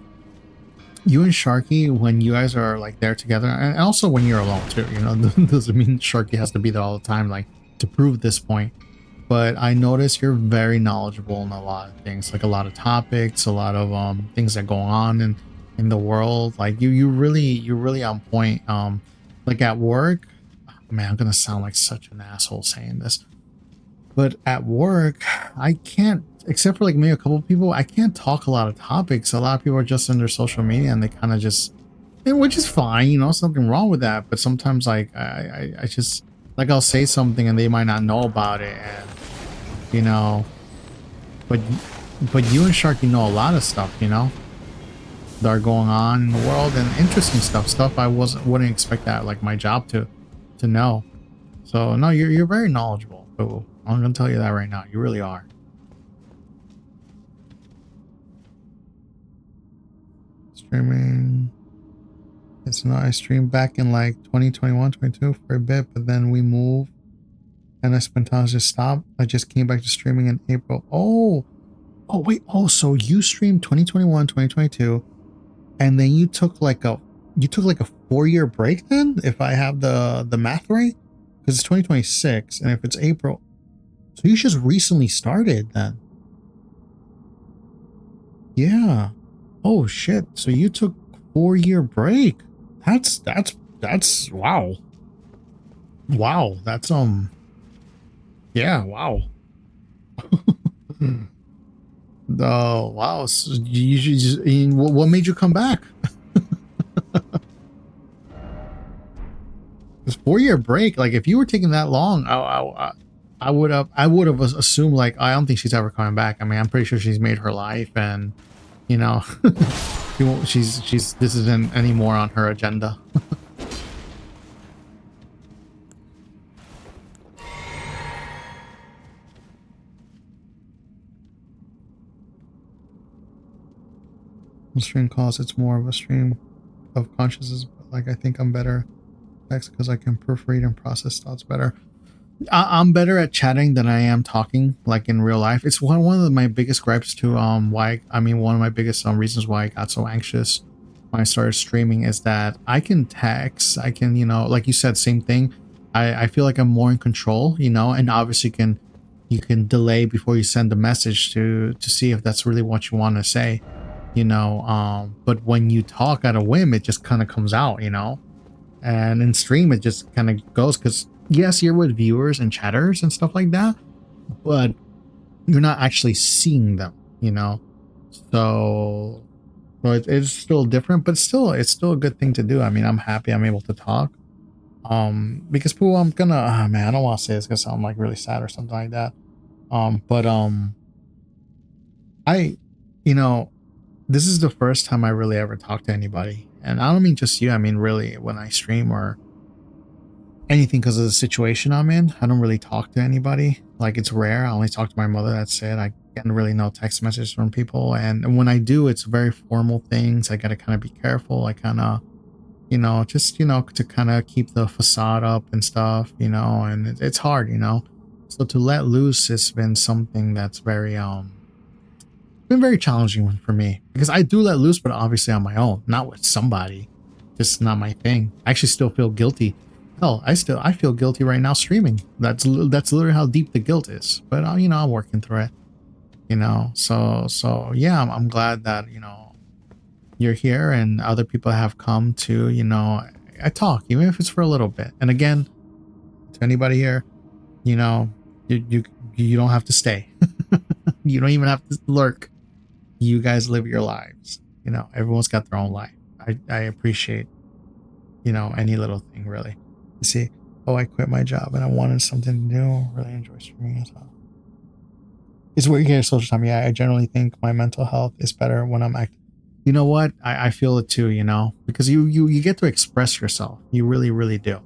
you and Sharky, when you guys are like there together, and also when you're alone too, doesn't mean Sharky has to be there all the time, like to prove this point. But I notice you're very knowledgeable in a lot of things, like a lot of topics, a lot of things that go on in the world. Like you're really on point. Like at work, man, I'm gonna sound like such an asshole saying this. But at work, I can't, except for like maybe a couple of people, I can't talk a lot of topics. A lot of people are just in their social media and they kind of just, which is fine, something wrong with that. But sometimes like I just, like I'll say something and they might not know about it. And, but you and Sharky know a lot of stuff, that are going on in the world and interesting stuff I wouldn't expect that like my job to know. So no, you're very knowledgeable. But I'm gonna tell you that right now. You really are. Streaming. It's not. I streamed back in like 2021, 22 for a bit, but then we moved and I spent time just stopped. I just came back to streaming in April. Oh, wait. Oh, so you streamed 2021, 2022, and then you took like a 4-year break then, if I have the math right? Because it's 2026, and if it's April, so you just recently started then. Yeah. Oh shit. So you took 4-year break. That's wow. Wow. That's yeah, wow. Oh wow. So you just, what made you come back? This 4-year break, like if you were taking that long, I would have assumed like I don't think she's ever coming back. I mean, I'm pretty sure she's made her life, and she's this isn't anymore on her agenda. Stream calls, it's more of a stream of consciousness, but like I think I'm better text because I can proofread and process thoughts better. I'm better at chatting than I am talking, like in real life. It's one of my biggest gripes to why I mean one of my biggest reasons why I got so anxious when I started streaming is that I can text, I can, you know, like you said, same thing. I feel like I'm more in control, you know, and obviously you can delay before you send the message to see if that's really what you want to say, you know. But when you talk at a whim, it just kind of comes out, you know. And in stream it just kind of goes because yes, you're with viewers and chatters and stuff like that, but you're not actually seeing them, you know. So it's still different, but still it's still a good thing to do. I mean, I'm happy I'm able to talk, because people, I'm gonna, oh man, I don't want to say it's gonna sound like really sad or something like that, but I, you know, this is the first time I really ever talked to anybody, and I don't mean just you, I mean really when I stream or anything, because of the situation I'm in. I don't really talk to anybody. Like, it's rare. I only talk to my mother. That's it. I get really no text messages from people. And when I do, it's very formal things. I got to kind of be careful. I kind of, you know, just, you know, to kind of keep the facade up and stuff, you know, and it's hard, you know. So to let loose has been something that's very, been very challenging for me because I do let loose, but obviously on my own, not with somebody. Just not my thing. I actually still feel guilty. Hell, I feel guilty right now streaming. That's literally how deep the guilt is. But you know, I'm working through it. You know, so yeah, I'm glad that, you know, you're here and other people have come to, you know, I talk even if it's for a little bit. And again, to anybody here, you know, you don't have to stay. You don't even have to lurk. You guys live your lives. You know, everyone's got their own life. I appreciate, you know, any little thing really. You see, oh, I quit my job and I wanted something to do. Really enjoy streaming as well. It's weird here, social time. Yeah, I generally think my mental health is better when I'm active. You know what? I feel it too, you know, because you get to express yourself. You really, really do.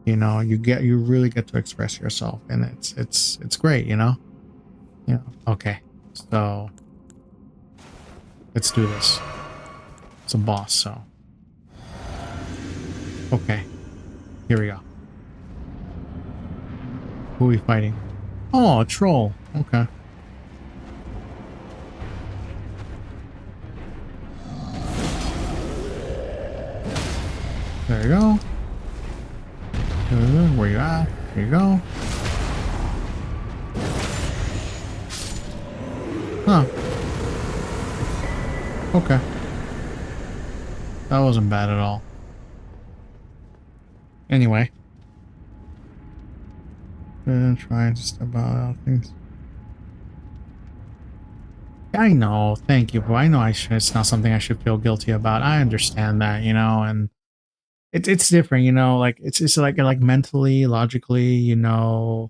You know, you really get to express yourself, and it's great, you know? Yeah. Okay. So let's do this. It's a boss, so. Okay. Here we go. Who are we fighting? Oh, a troll. Okay. There you go. Where you at? Here you go. Huh. Okay. That wasn't bad at all. Anyway. Trying to step out things. I know. Thank you, but I know it's not something I should feel guilty about. I understand that, you know, and it's different, you know, like it's like mentally, logically, you know,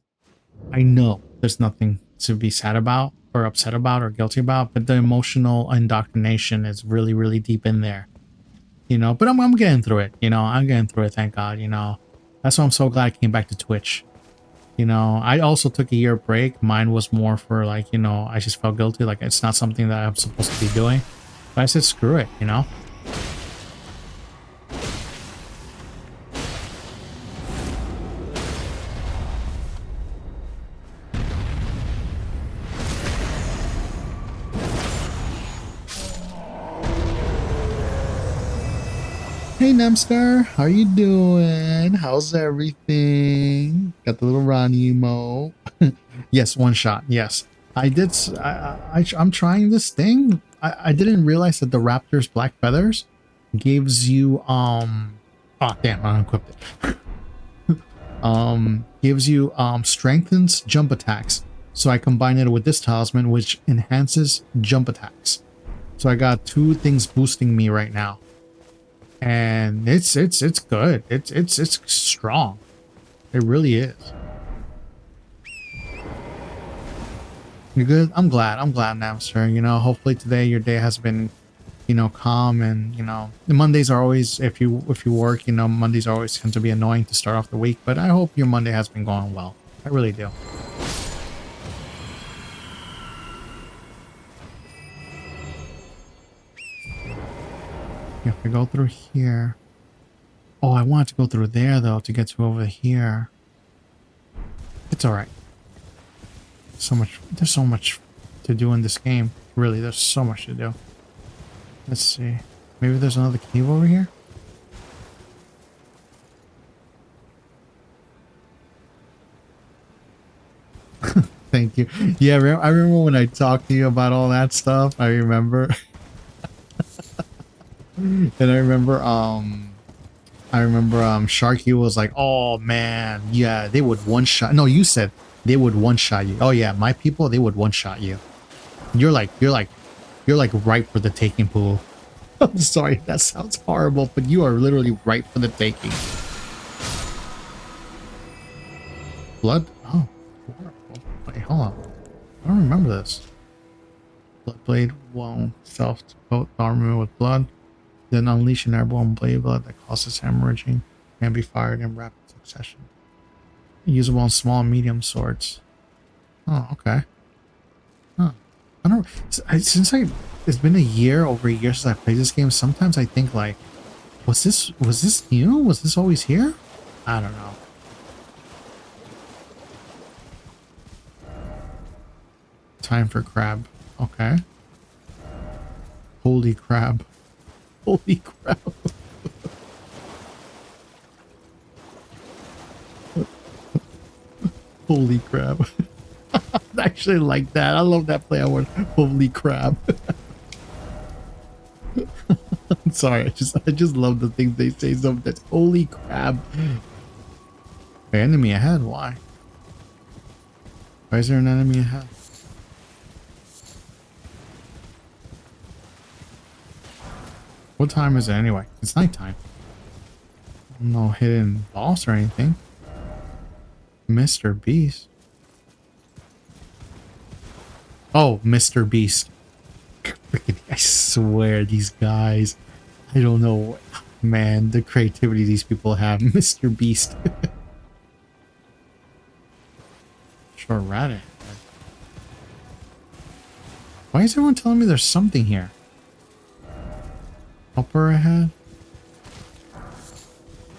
I know there's nothing to be sad about or upset about or guilty about, but the emotional indoctrination is really, really deep in there, you know. But I'm getting through it, you know. I'm getting through it, thank God, you know. That's why I'm so glad I came back to Twitch. You know, I also took a year break. Mine was more for like, you know, I just felt guilty, like it's not something that I'm supposed to be doing. But I said, screw it, you know. Hey Nemstar, how you doing? How's everything? Got the little Ronnie emo. Yes, one shot. Yes, I did. I'm trying this thing. I didn't realize that the Raptor's black feathers gives you Oh damn, I unequipped it. Gives you strengthens jump attacks. So I combine it with this talisman, which enhances jump attacks. So I got two things boosting me right now. And it's good. It's strong. It really is. You're good. I'm glad, Napster. You know, hopefully today your day has been, you know, calm, and you know, the Mondays are always, if you work, you know, Mondays always tend to be annoying to start off the week. But I hope your Monday has been going well. I really do. If we go through here. Oh, I wanted to go through there though to get to over here. It's all right. So much. There's so much to do in this game. Really, there's so much to do. Let's see. Maybe there's another cave over here. Thank you. Yeah, I remember when I talked to you about all that stuff. I remember. And I remember Sharky was like, "Oh man, yeah, they would one shot." No, you said they would one shot you. Oh yeah, my people, they would one shot you. You're like ripe for the taking pool. I'm sorry, that sounds horrible, but you are literally ripe for the taking. Blood? Oh, horrible. Wait, hold on. I don't remember this. Bloodblade won't self-coat armor with blood. Then unleash an airborne blade blood that causes hemorrhaging. Can be fired in rapid succession. Usable on small and medium swords. Oh, okay. Huh. I don't. It's been over a year since I played this game. Sometimes I think like, was this new? Was this always here? I don't know. Time for crab. Okay. Holy crab. Holy crap. Holy crap. I actually like that. I love that play. I word. Holy crap. I'm sorry. I just love the things they say. Sometimes. Holy crap. Enemy ahead. Why? Why is there an enemy ahead? What time is it anyway? It's nighttime. No hidden boss or anything. Mr. Beast. Oh, Mr. Beast. Freaking, I swear these guys. I don't know. Man, the creativity these people have. Mr. Beast. Sure, rat. Why is everyone telling me there's something here? Upper ahead?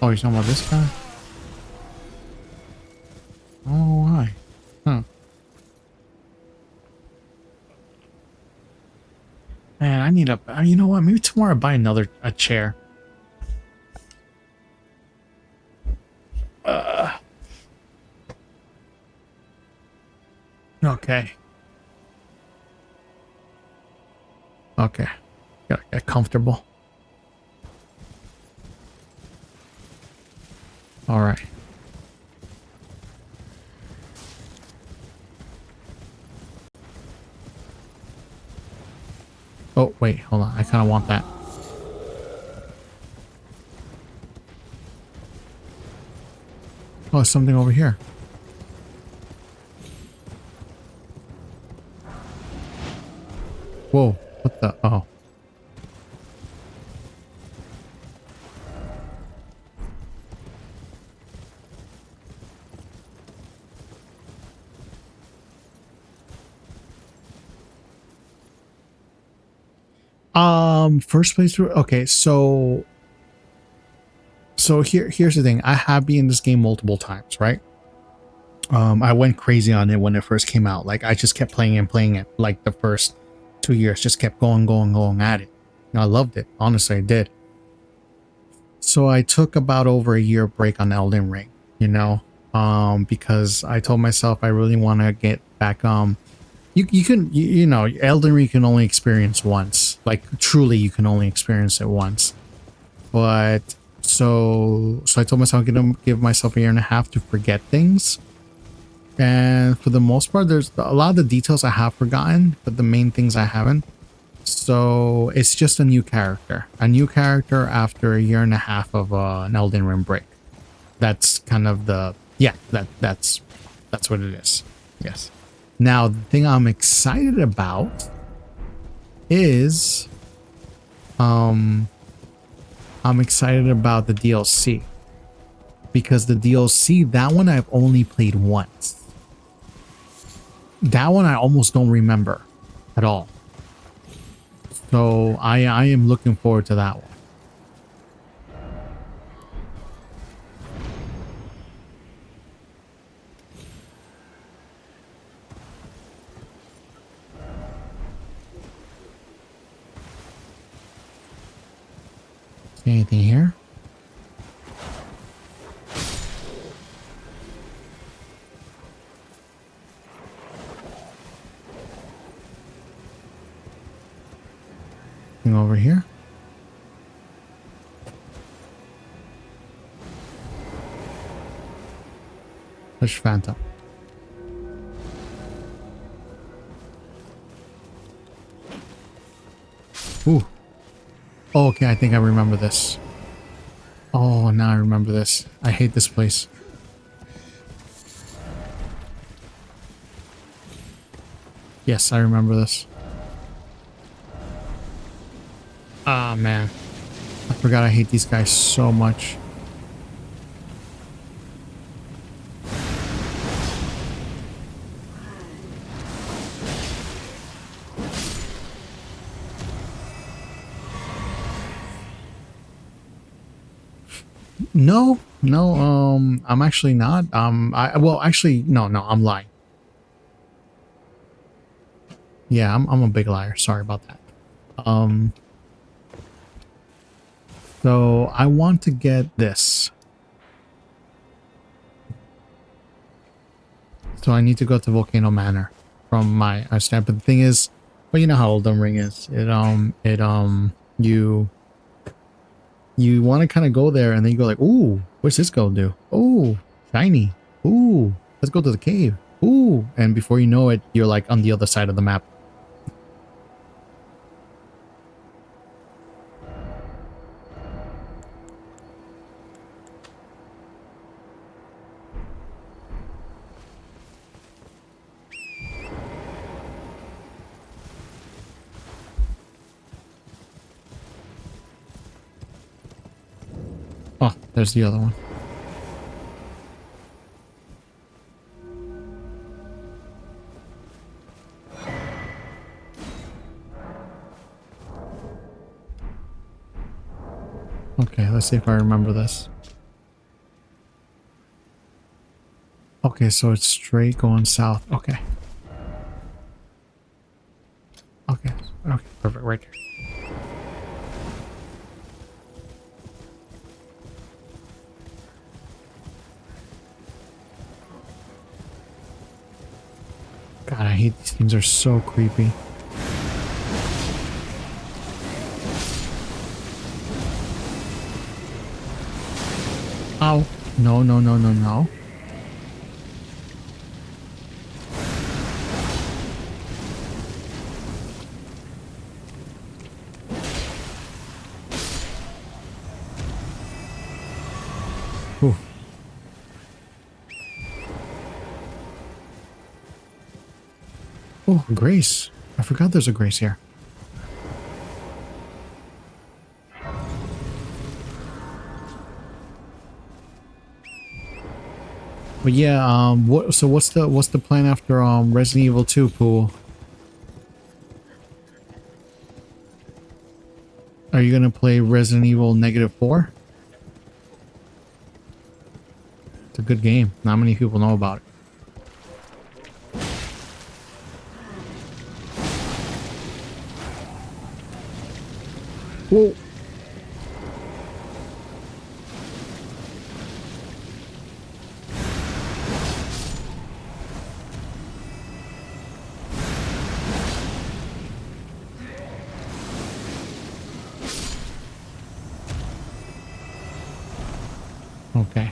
Oh, you're talking about this guy? Oh, why? Huh. Man, I need you know what? Maybe tomorrow I'll buy a chair. Okay. Okay. Gotta get comfortable. All right. Oh, wait, hold on. I kind of want that. Oh, there's something over here. Whoa, what the? Oh. First playthrough. Okay, so here's the thing. I have been in this game multiple times, right? I went crazy on it when it first came out. Like I just kept playing it. Like the first 2 years, just kept going at it. And I loved it. Honestly, I did. So I took about over a year break on Elden Ring, you know, because I told myself I really want to get back. You know, Elden Ring you can only experience once. Like truly, you can only experience it once. But so I told myself I'm gonna give myself a year and a half to forget things. And for the most part, there's a lot of the details I have forgotten, but the main things I haven't. So it's just a new character after a year and a half of an Elden Ring break. That's kind of that's what it is. Yes. Now the thing I'm excited about is I'm excited about the DLC, because the DLC, that one I've only played once. That one I almost don't remember at all. So I am looking forward to that one. See anything here? Anything over here? Push Phantom. Ooh. Oh, okay, I think I remember this. Oh, now I remember this. I hate this place. Yes, I remember this. Ah, man. I forgot I hate these guys so much. No, no, I'm actually not. Well, actually, no, I'm lying. Yeah, I'm a big liar. Sorry about that. So I want to get this. So I need to go to Volcano Manor from my stand. But the thing is, well, you know how Elden Ring is. You want to kind of go there and then you go like, ooh, what's this go do? Ooh, shiny. Ooh, let's go to the cave. Ooh, and before you know it, you're like on the other side of the map. Oh, there's the other one. Okay, let's see if I remember this. Okay, so it's straight going south. Okay. Okay. Okay, perfect. Right there. God, I hate these things. Are so creepy. Ow. No, no, no, no, no. Ooh. Oh, Grace. I forgot there's a Grace here. But yeah, what's the plan after Resident Evil 2, Pool? Are you gonna play Resident Evil -4? It's a good game. Not many people know about it. Whoa. Okay.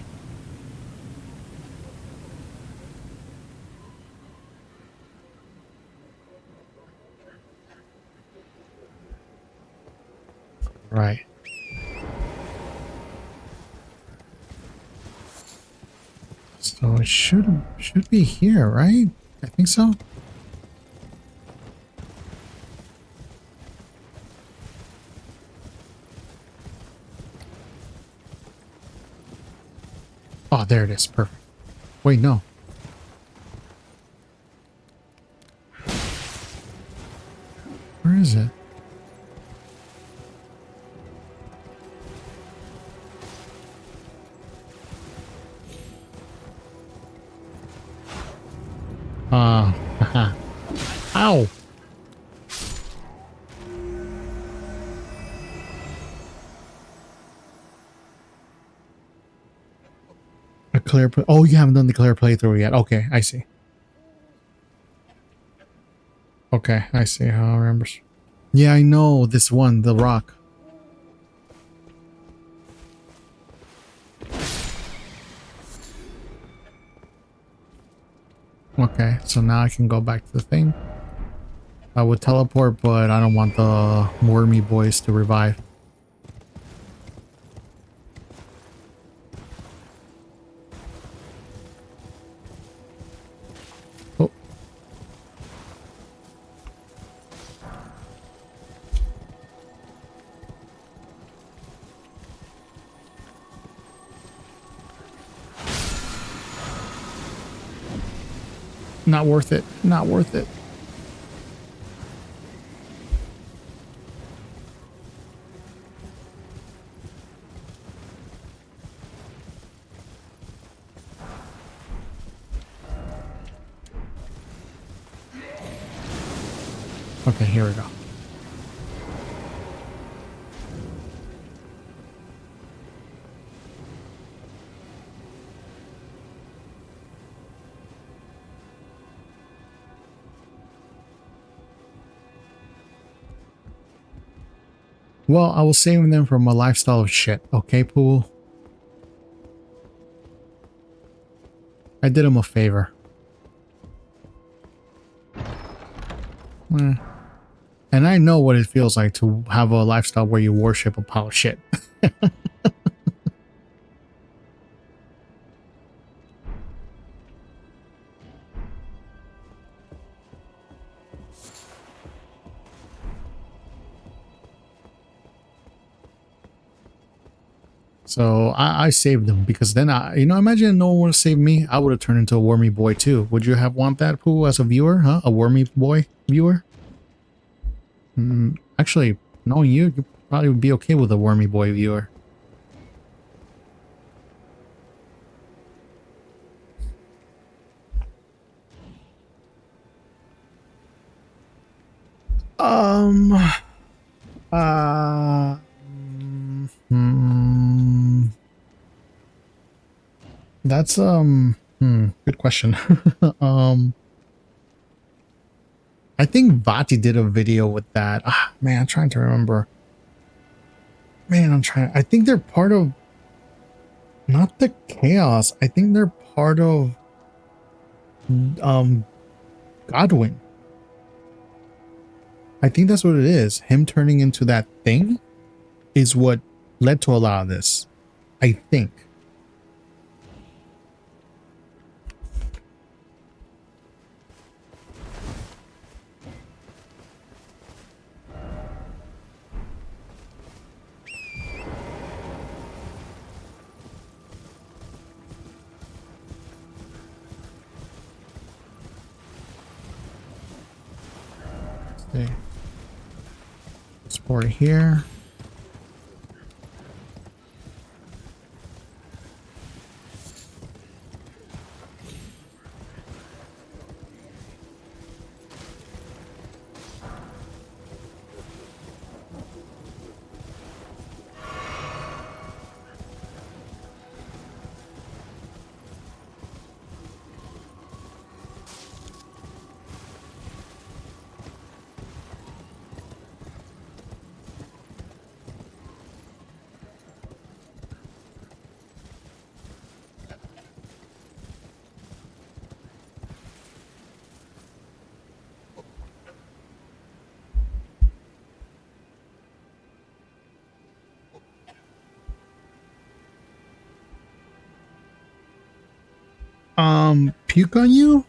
Right. So it should be here, right? I think so. Oh, there it is. Perfect. Wait, no. Where is it? Haha. Ow. declare. Oh, you haven't done declare playthrough yet. Okay, I see. Okay, I see how I remember. Yeah, I know this one, the rock. Okay, so now I can go back to the thing. I would teleport, but I don't want the wormy boys to revive. Oh. Not worth it. Not worth it. Okay, here we go. Well, I was saving them from a lifestyle of shit. Okay, Pool? I did him a favor. And I know what it feels like to have a lifestyle where you worship a pile of shit. So I saved them because then imagine no one would have saved me. I would have turned into a wormy boy too. Would you have want that, Pooh, as a viewer? Huh? A wormy boy viewer? Actually, knowing you probably would be okay with a wormy boy viewer. Um. Uh. That's good question. I think Vati did a video with that. Man, I'm trying to remember. I think they're part of not the chaos. I think they're part of Godwin. I think that's what it is. Him turning into that thing is what led to a lot of this. I think. Okay. Exporing here. Puke on you?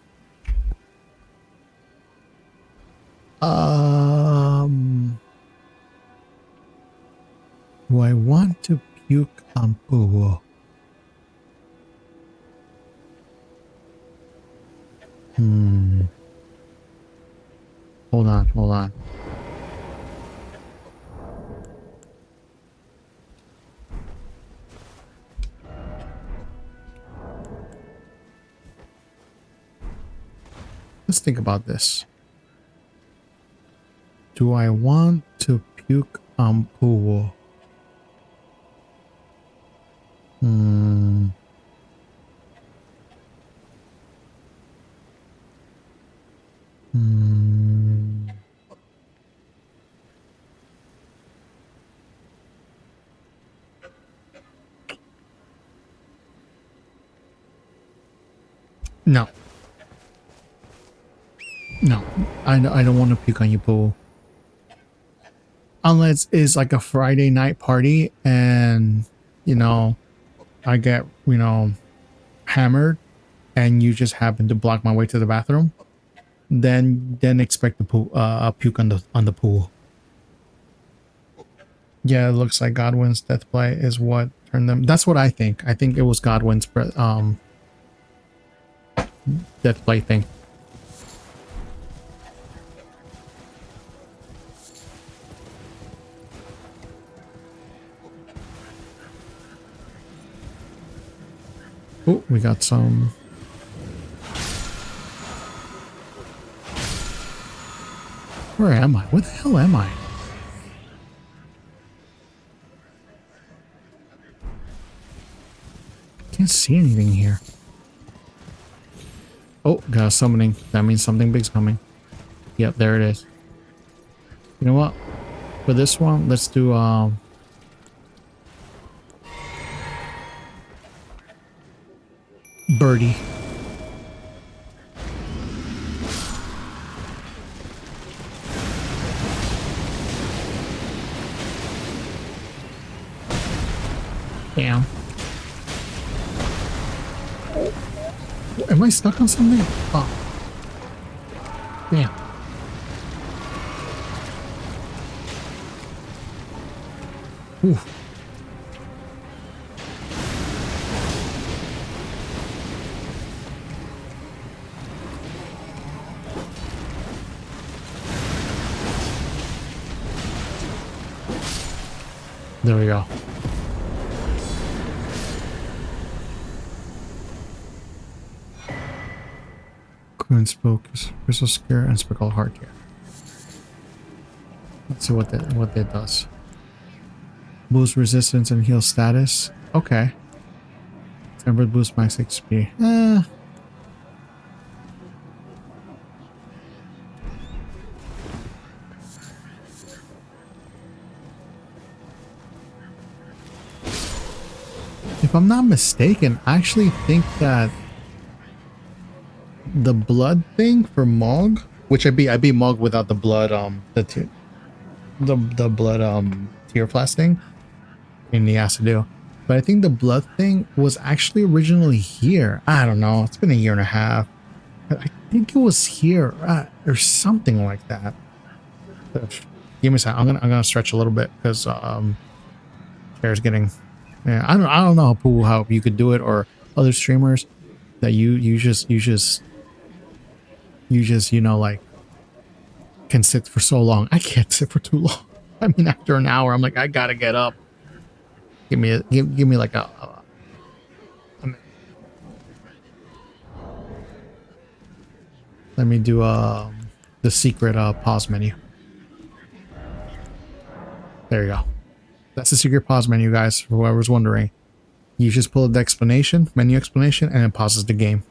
Do I want to puke on Poo? Hold on, hold on. Let's think about this. Do I want to puke on Poo? No, no, I don't want to puke on you, Poo. Unless it's like a Friday night party and, you know, I get, hammered and you just happen to block my way to the bathroom, then expect to puke on the pool. Yeah, it looks like Godwin's death play is what turned them. That's what I think. I think it was Godwin's death play thing. Oh, we got some. Where am I? Where the hell am I? Can't see anything here. Oh, got a summoning. That means something big's coming. Yep, there it is. You know what? For this one, let's do Birdie. Damn. Am I stuck on something? Oh. Damn. Ooh. There we go. Queen spoke, crystal scare, and speckled heart here. Let's see what that does. Boost resistance and heal status. Okay. Tempered boost max XP. If I'm not mistaken, I actually think that the blood thing for Mog, which I beat Mog without the blood, the blood tear flask thing in the ass to do. But I think the blood thing was actually originally here. I don't know. It's been a year and a half. I think it was here or something like that. Give me a second. I'm gonna stretch a little bit because chair's getting. Yeah, I don't know how you could do it or other streamers that you just like can sit for so long. I can't sit for too long. I mean, after an hour, I'm like, I gotta get up. Give me like a minute. Let me do the secret pause menu. There you go. That's the secret pause menu, guys. For whoever's wondering, you just pull up the menu explanation, and it pauses the game.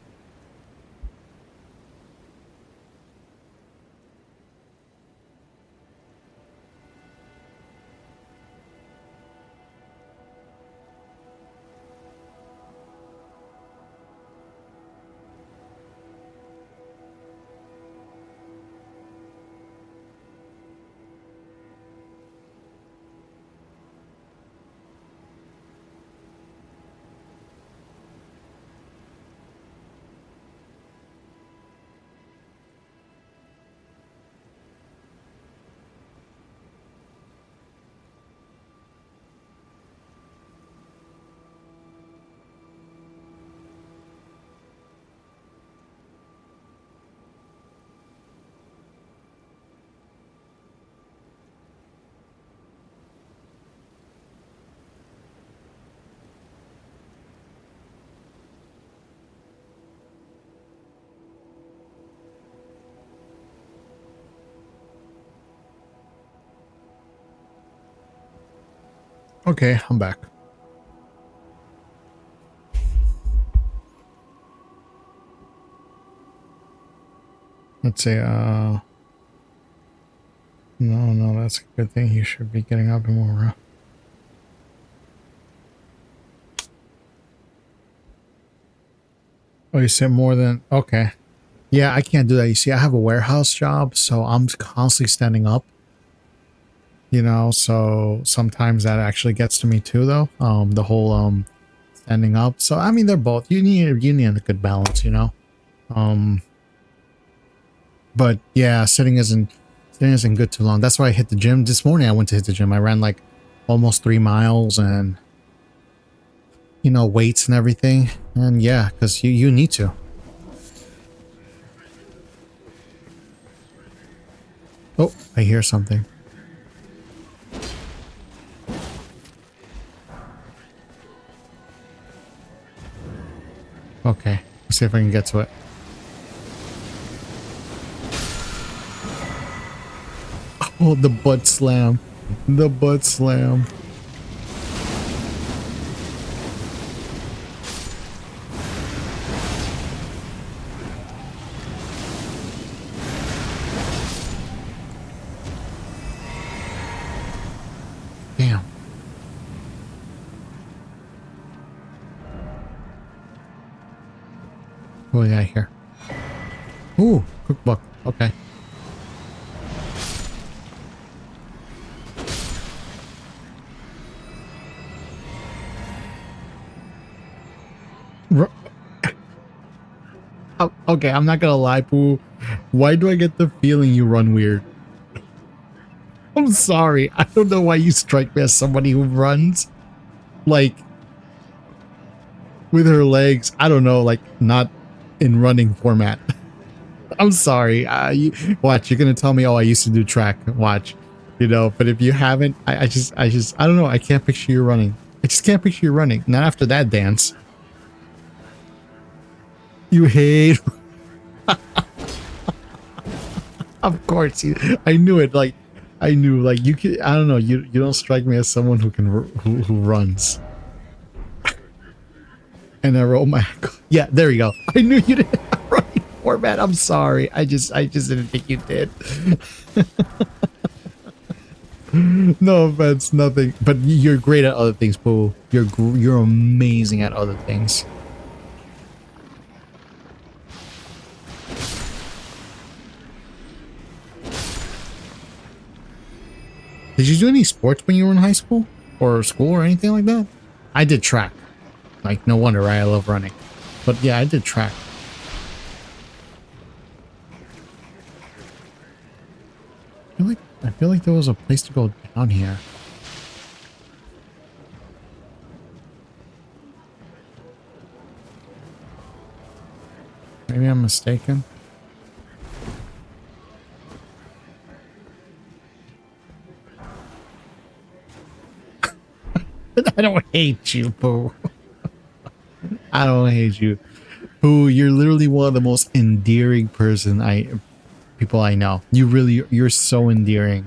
Okay, I'm back. Let's say, no, that's a good thing. You should be getting up and more. Oh, you said more than okay. Yeah, I can't do that. You see, I have a warehouse job, so I'm constantly standing up. You know, so sometimes that actually gets to me too, though. The whole standing up. So I mean, they're both. You need a good balance, you know. Um, but yeah, sitting isn't good too long. That's why I hit the gym this morning. I went to hit the gym. I ran like almost 3 miles, and you know, weights and everything. And yeah, because you need to. Oh, I hear something. Okay, let's see if I can get to it. Oh, the butt slam. The butt slam. Damn. What do we got here? Ooh, cookbook. Okay. Ru- Oh, okay, I'm not gonna lie, Pooh. Why do I get the feeling you run weird? I'm sorry. I don't know why you strike me as somebody who runs like with her legs. I don't know, like not in running format. I'm sorry. Watch. You're gonna tell me, oh, I used to do track. Watch, you know. But if you haven't, I don't know. I can't picture you running. I just can't picture you running. Not after that dance. You hate. Of course, I knew it. Like, I knew. Like, you can. I don't know. You don't strike me as someone who can who runs. And I roll my. Yeah, there you go. I knew you didn't have running format. I'm sorry. I just didn't think you did. No offense, nothing. But you're great at other things, Pooh. You're amazing at other things. Did you do any sports when you were in high school or school or anything like that? I did track. Like, no wonder, right? I love running. But yeah, I did track. I feel like there was a place to go down here. Maybe I'm mistaken. I don't hate you, Pooh. I don't hate you. Pooh, you're literally one of the most endearing people I know. You're so endearing.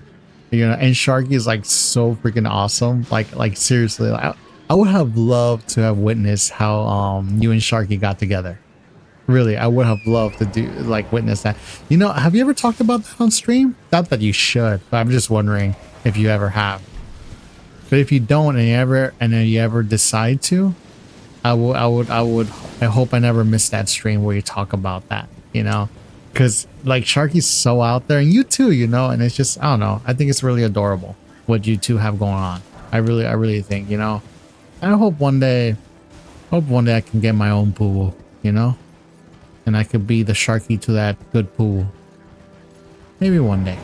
You know, and Sharky is like so freaking awesome. Like seriously, I would have loved to have witnessed how you and Sharky got together. Really, I would have loved to do like witness that. You know, have you ever talked about that on stream? Not that you should, but I'm just wondering if you ever have. But if you don't and you ever decide to, I hope I never miss that stream where you talk about that, you know? Because like Sharky's so out there, and you too, you know, and it's just, I don't know. I think it's really adorable what you two have going on. I really think, you know. And I hope one day I can get my own pool, you know? And I could be the Sharky to that good pool. Maybe one day.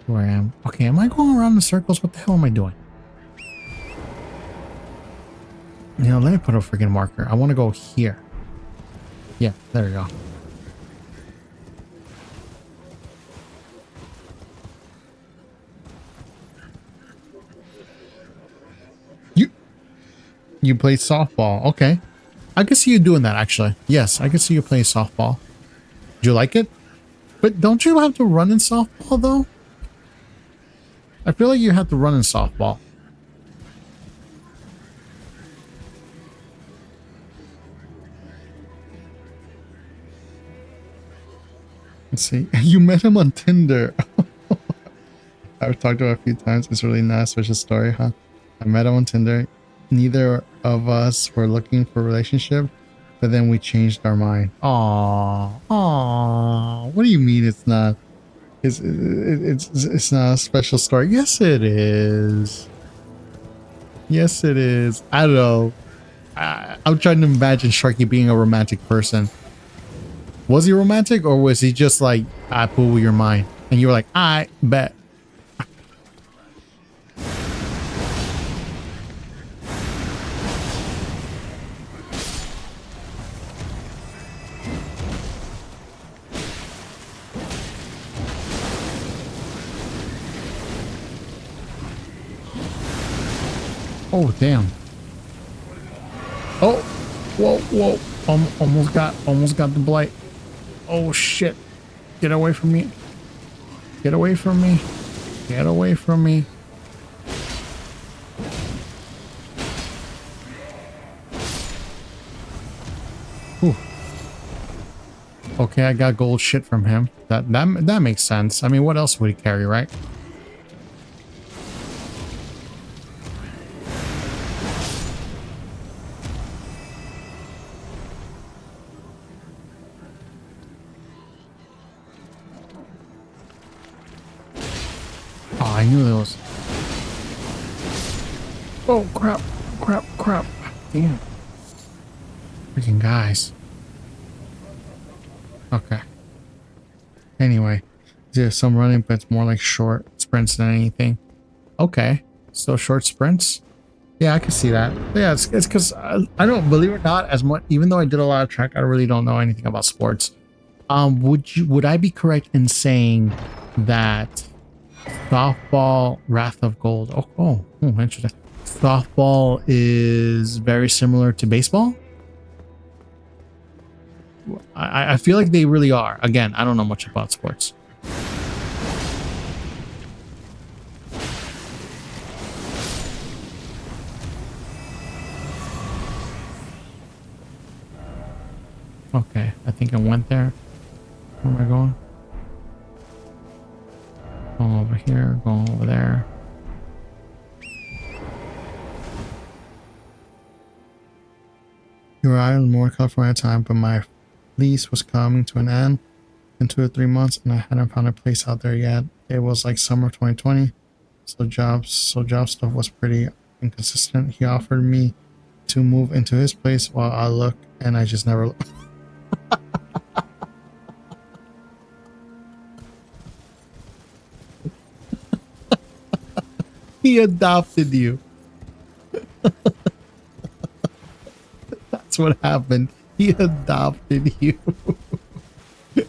Where I am. Okay, am I going around in circles? What the hell am I doing? You know, let me put a freaking marker. I want to go here. Yeah, there we go. You play softball. Okay. I can see you doing that, actually. Yes, I can see you play softball. Do you like it? But don't you have to run in softball, though? I feel like you have to run in softball. Let's see. You met him on Tinder. I've talked to him a few times. It's really nice. Such a story, huh? I met him on Tinder. Neither of us were looking for a relationship, but then we changed our mind. Aw, aw. What do you mean it's not? It's not a special story. Yes, it is. Yes, it is. I don't know. I'm trying to imagine Sharky being a romantic person. Was he romantic, or was he just like, I pull your mind, and you were like, I bet. Oh damn. Oh, whoa, whoa. Almost got the blight. Oh shit. Get away from me. Get away from me. Get away from me. Whew. Okay, I got gold shit from him. That makes sense. I mean, what else would he carry, right? Oh, I knew there was. Oh crap. Crap, crap. Damn. Freaking guys. Okay. Anyway, there's some running, but it's more like short sprints than anything. Okay. Still short sprints? Yeah, I can see that. Yeah, it's because I don't, believe it or not, as much, even though I did a lot of track, I really don't know anything about sports. Would I be correct in saying that softball Wrath of Gold? Oh, interesting. Softball is very similar to baseball. I feel like they really are. Again, I don't know much about sports. Okay, I think I went there. Where am I going? Going over here, going over there. You were out in more California time, but my lease was coming to an end in 2 or 3 months, and I hadn't found a place out there yet. It was like summer 2020, so job stuff was pretty inconsistent. He offered me to move into his place while I look, and I just never. He adopted you. That's what happened. He adopted you.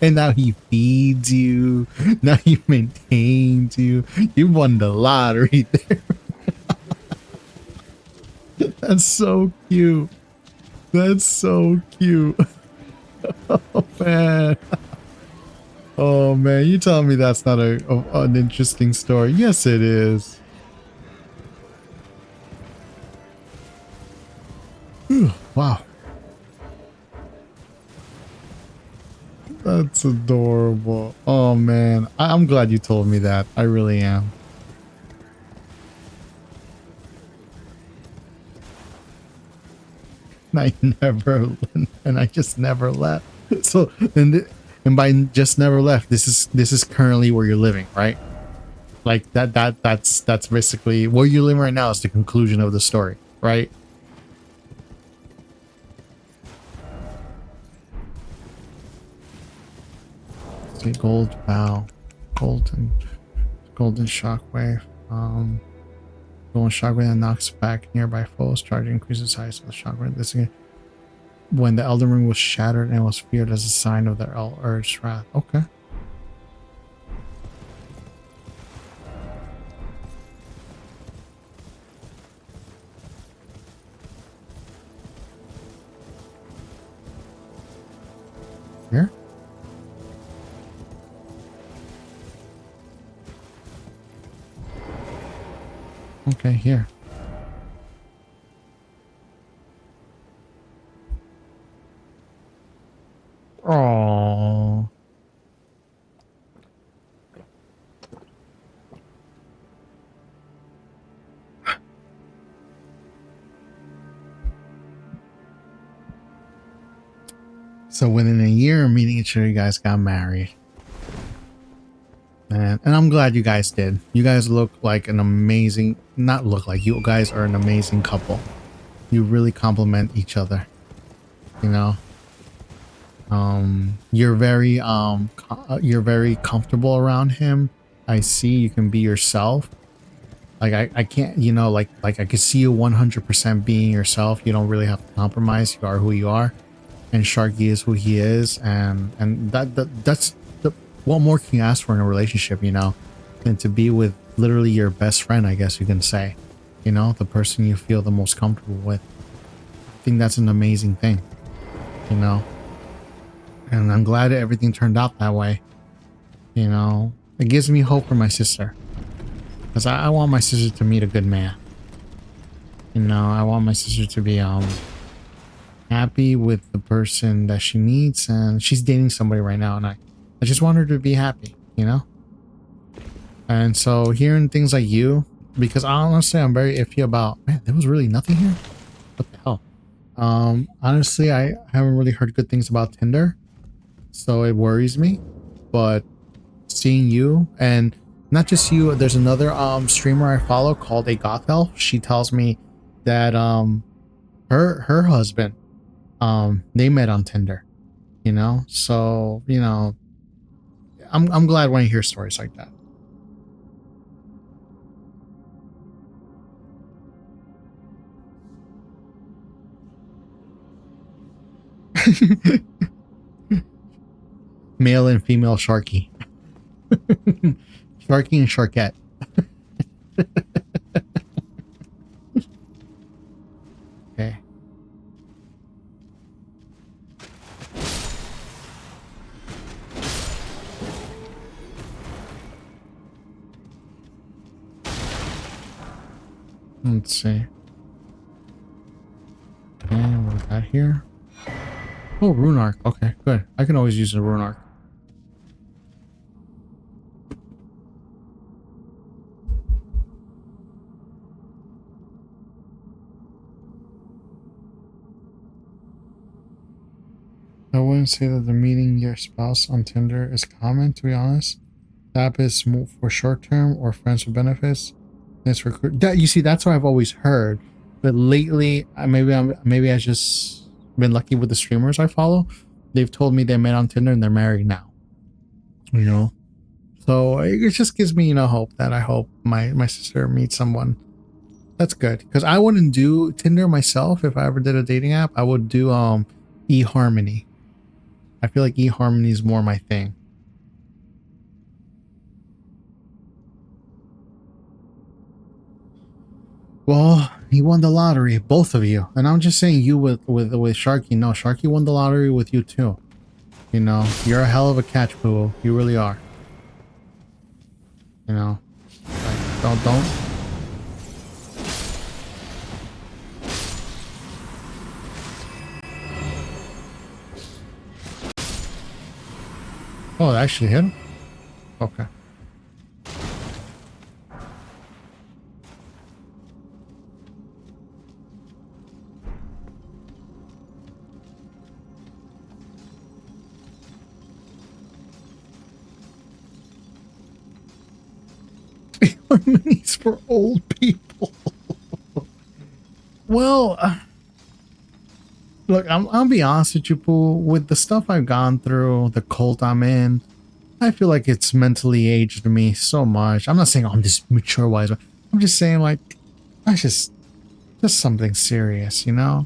And now he feeds you. Now he maintains you. You won the lottery there. That's so cute. That's so cute. Oh man. Oh man, you telling me that's not an interesting story? Yes, it is. Whew, wow. That's adorable. Oh man, I'm glad you told me that. I really am. I never, and I just never left. So, and by just never left, this is currently where you're living, right? Like that's basically where you're living right now is the conclusion of the story, right? See, gold bow, golden shockwave. Golden shockwave that knocks back nearby foes. Charge increases size of the shockwave. This again. When the Elden Ring was shattered and was feared as a sign of their urged wrath. Okay. Here? Okay, here. Oh. So within a year of meeting each other, you guys got married. And I'm glad you guys did. You guys look like an amazing, not look like, you guys are an amazing couple. You really complement each other. You know, you're very comfortable around him. I see you can be yourself. Like I can't, you know, like I can see you 100% being yourself. You don't really have to compromise. You are who you are, and Sharky is who he is, and that's the, what more can you ask for in a relationship, you know, than to be with literally your best friend, I guess you can say, you know, the person you feel the most comfortable with. I think that's an amazing thing, you know, and I'm glad that everything turned out that way. You know, it gives me hope for my sister, because I want my sister to meet a good man. You know, I want my sister to be happy with the person that she meets, and she's dating somebody right now, and I just want her to be happy, you know. And so hearing things like you, because honestly I'm very iffy about, man, there was really nothing here. What the hell? Honestly, I haven't really heard good things about Tinder, so it worries me. But seeing you, and not just you, there's another streamer I follow called a goth elf. She tells me that her husband, they met on Tinder, you know. So, you know, I'm glad when I hear stories like that. Male and female Sharky. Sharky and Sharkette. Okay. Let's see. And what we got here? Oh, rune arc. Okay, good. I can always use a rune arc. I wouldn't say that the meeting your spouse on Tinder is common, to be honest. The app is for short term or friends with benefits. It's recruit. That, you see, that's what I've always heard. But lately, maybe I just been lucky with the streamers I follow. They've told me they met on Tinder and they're married now. You know, so it just gives me, you know, hope that I hope my sister meets someone. That's good, because I wouldn't do Tinder myself. If I ever did a dating app, I would do eHarmony. I feel like eHarmony is more my thing. Well, he won the lottery, both of you. And I'm just saying, you with Sharky. No, Sharky won the lottery with you too. You know, you're a hell of a catch, Poo. You really are. You know, like, don't. Oh, it actually hit him? Okay. Harmonies for old people. Well, look, I'll be honest with you, Pooh. With the stuff I've gone through, the cult I'm in, I feel like it's mentally aged me so much. I'm not saying I'm this mature wise, but I'm just saying, like, that's just something serious, you know?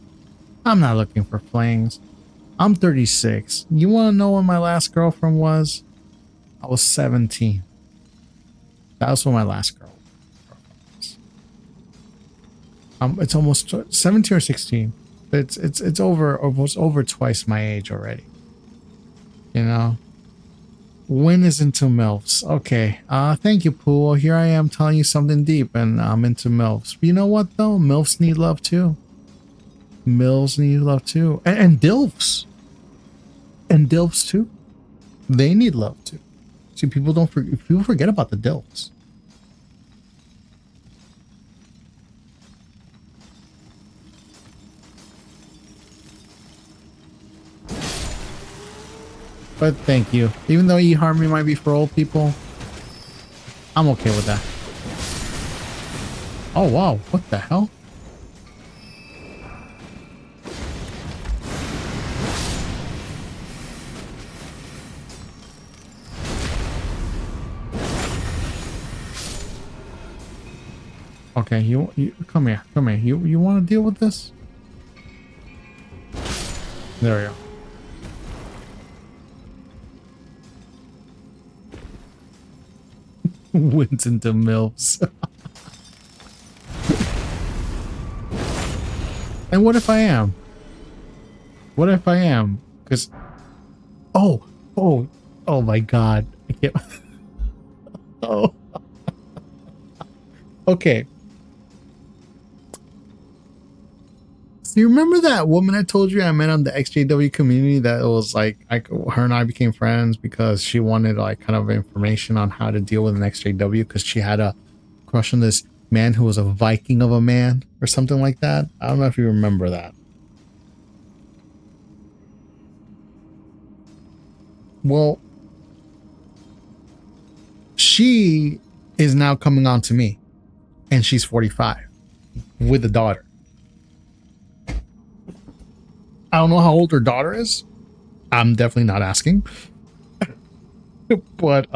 I'm not looking for flings. I'm 36. You want to know when my last girlfriend was? I was 17. That was when my last girl was. It's almost 17 or 16. It's over, almost over twice my age already. You know? Win is into MILFs. Okay. Thank you, Pool. Here I am telling you something deep, and I'm into MILFs. But you know what, though? MILFs need love, too. MILFs need love, too. And DILFs. And DILFs, too. They need love, too. See, people forget about the DILFs. but thank you. Even though eHarmony might be for old people, I'm okay with that. Oh wow, what the hell? Okay, you come here, come here. You want to deal with this? There we go. Wins into MILFs. And what if I am? What if I am? Because oh my god. I can't. Oh. Okay. So you remember that woman I told you I met on the XJW community that was like her and I became friends because she wanted like kind of information on how to deal with an XJW because she had a crush on this man who was a Viking of a man or something like that. I don't know if you remember that. Well, she is now coming on to me and she's 45 with a daughter. I don't know how old her daughter is. I'm definitely not asking. But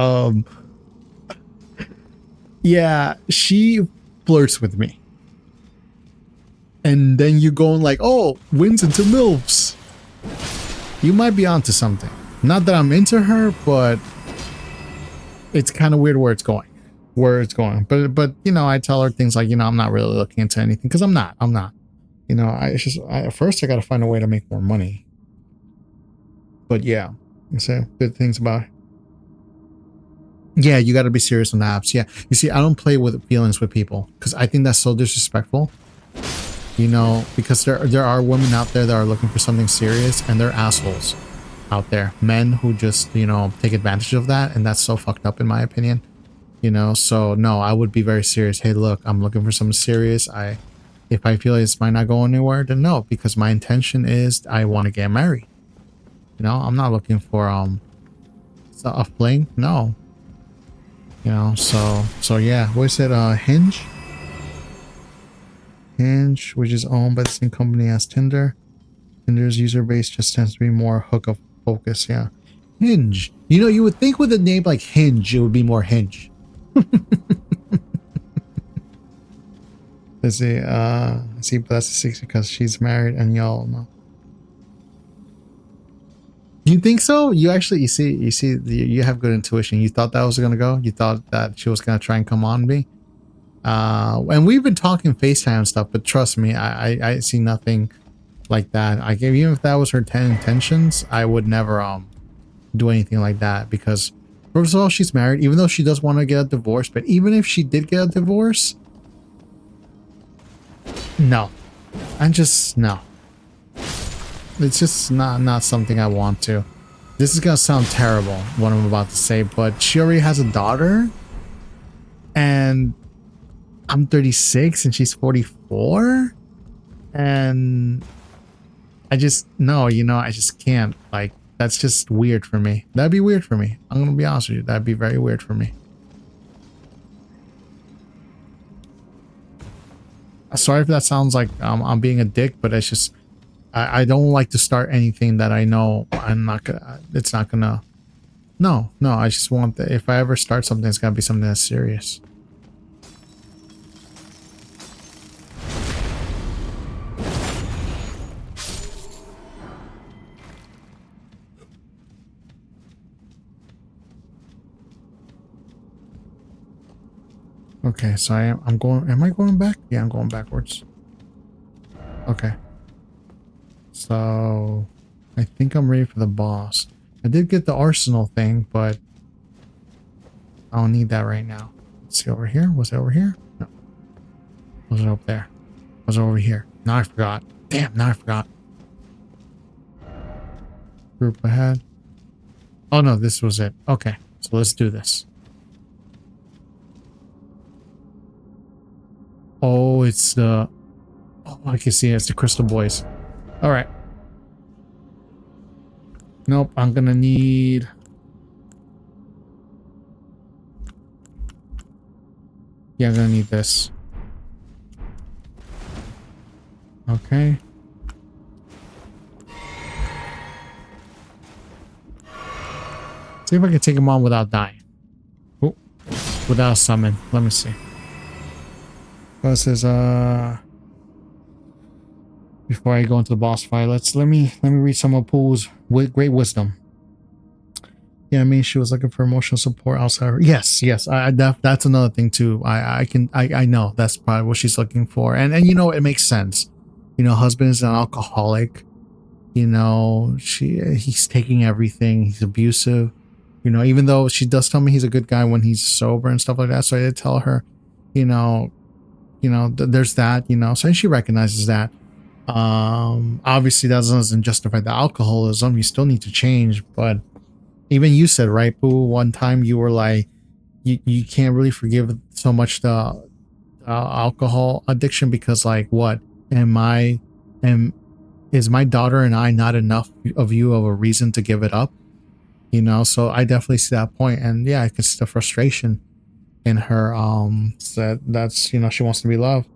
yeah, she flirts with me. And then you going like, oh, wins into MILFs. You might be onto something. Not that I'm into her, but it's kind of weird where it's going. But you know, I tell her things like, you know, I'm not really looking into anything because I'm not. You know, at first I got to find a way to make more money. But yeah, you say good things about it. Yeah, you got to be serious on the apps. Yeah, you see, I don't play with feelings with people because I think that's so disrespectful. You know, because there are women out there that are looking for something serious and they're assholes out there. Men who just, you know, take advantage of that, and that's so fucked up in my opinion. You know, so no, I would be very serious. Hey, look, I'm looking for something serious. If I feel this might not go anywhere, then no, because my intention is I want to get married. You know, I'm not looking for a fling. No. You know, so yeah. What is it? Hinge? Hinge, which is owned by the same company as Tinder. Tinder's user base just tends to be more hookup focused. Yeah. Hinge. You know, you would think with a name like Hinge, it would be more Hinge. Let's see, but that's the 60 because she's married and y'all know. You think so? You actually, you have good intuition. You thought that was gonna go? You thought that she was gonna try and come on me? And we've been talking FaceTime and stuff, but trust me, I see nothing like that. Even if that was her 10 intentions, I would never do anything like that because first of all, she's married, even though she does want to get a divorce, but even if she did get a divorce, no. No. It's just not something I want to. This is gonna sound terrible, what I'm about to say, but she already has a daughter, and I'm 36 and she's 44, and I just, no, you know, I just can't, like, that's just weird for me. That'd be weird for me. I'm gonna be honest with you. That'd be very weird for me. Sorry if that sounds like I'm being a dick, but it's just I don't like to start anything that I know I'm not gonna. It's not gonna. No. I just want that if I ever start something, it's gotta be something that's serious. Okay, so I'm going. Am I going back? Yeah, I'm going backwards. Okay. So I think I'm ready for the boss. I did get the arsenal thing, but I don't need that right now. Let's see over here. Was it over here? No. Was it up there? Was it over here? Now I forgot. Damn, now I forgot. Group ahead. Oh no, this was it. Okay, so let's do this. Oh, it's the... Oh, I can see it. It's the Crystal Boys. All right. Nope, I'm gonna need... Yeah, I'm gonna need this. Okay. See if I can take him on without dying. Oh, without a summon. Let me see. This is before I go into the boss fight, let me read some of Pooh's great wisdom. Yeah, I mean, she was looking for emotional support outside her. Yes, yes. That's another thing too. I know that's probably what she's looking for, and you know, it makes sense. You know, husband is an alcoholic. You know, he's taking everything. He's abusive. You know, even though she does tell me he's a good guy when he's sober and stuff like that. So I did tell her, you know, there's that. You know, so she recognizes that. Obviously that doesn't justify the alcoholism. You still need to change, but even you said, right, Boo, one time you were like, you can't really forgive so much the alcohol addiction because, like, what is my daughter and I not enough of you of a reason to give it up? You know, so I definitely see that point, and yeah, I can see the frustration in her. That's, you know, she wants to be loved.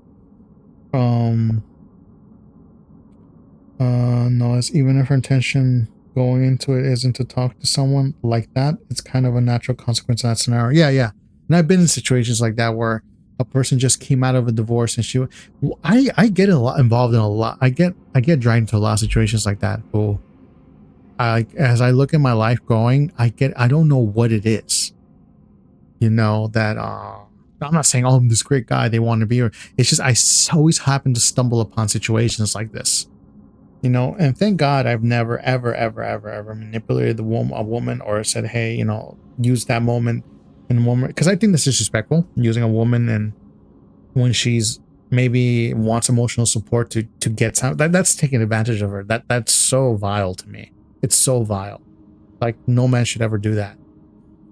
No, it's even if her intention going into it isn't to talk to someone like that, it's kind of a natural consequence of that scenario. Yeah, yeah. And I've been in situations like that where a person just came out of a divorce and I get a lot involved in a lot. I get dragged into a lot of situations like that. Oh, as I look at my life going, I don't know what it is. You know, that I'm not saying, oh, I'm this great guy they want to be, or it's just I always happen to stumble upon situations like this. You know, and thank God I've never, ever manipulated a woman or said, hey, you know, use that moment in a moment. Because I think this is disrespectful, using a woman and when she's maybe wants emotional support to get some, that's taking advantage of her. That's so vile to me. It's so vile. Like, no man should ever do that.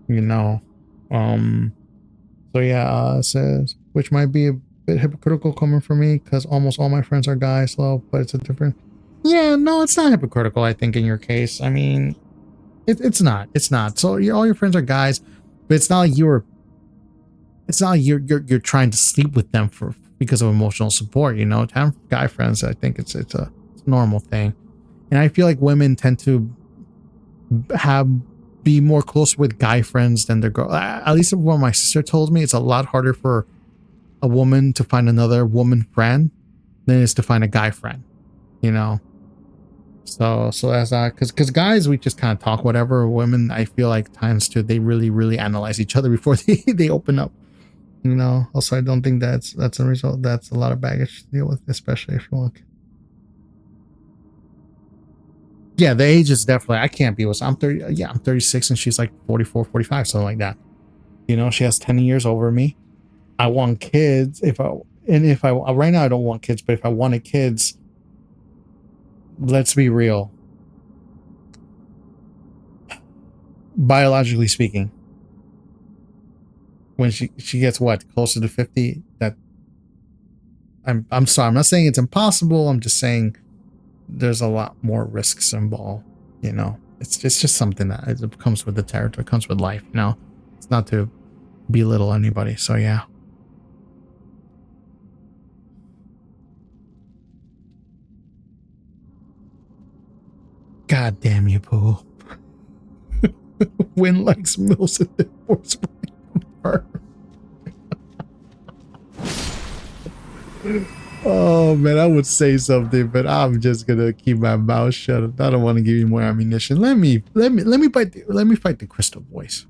You know? So yeah, it says, which might be a bit hypocritical coming from me because almost all my friends are guys, though, but it's a different... Yeah, no, it's not hypocritical, I think, in your case. I mean, it's not. It's not. So all your friends are guys, but it's not like you're trying to sleep with them because of emotional support, you know? To have guy friends, I think it's a normal thing. And I feel like women tend to be more close with guy friends than their girl. At least what my sister told me, it's a lot harder for a woman to find another woman friend than it is to find a guy friend, you know? So that's not because guys, we just kind of talk whatever. Women, I feel like times too, they really analyze each other before they open up, you know? Also, I don't think that's a result. That's a lot of baggage to deal with, especially if you want. Yeah, the age is definitely, I can't be with, I'm 30. Yeah, I'm 36 and she's like 44, 45, something like that. You know, she has 10 years over me. I want kids. If I right now I don't want kids, but if I wanted kids, let's be real. Biologically speaking, when she gets what, closer to 50, that I'm sorry, I'm not saying it's impossible. I'm just saying there's a lot more risks involved. You know, it's just something that it comes with the territory, it comes with life. You know, it's not to belittle anybody. So yeah. God damn you, Pooh. Win likes Mills and divorce. Oh man, I would say something, but I'm just gonna keep my mouth shut. I don't want to give you more ammunition. Let me fight the crystal voice.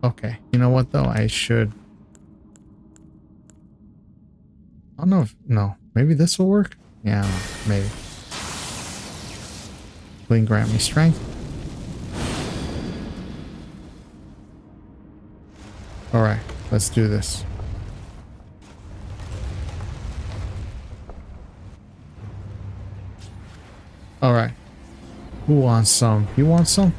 Okay, you know what though? I should. I don't know if, no, maybe this will work. Yeah, maybe. Will grant me strength. All right, let's do this. All right. Who wants some? You want some?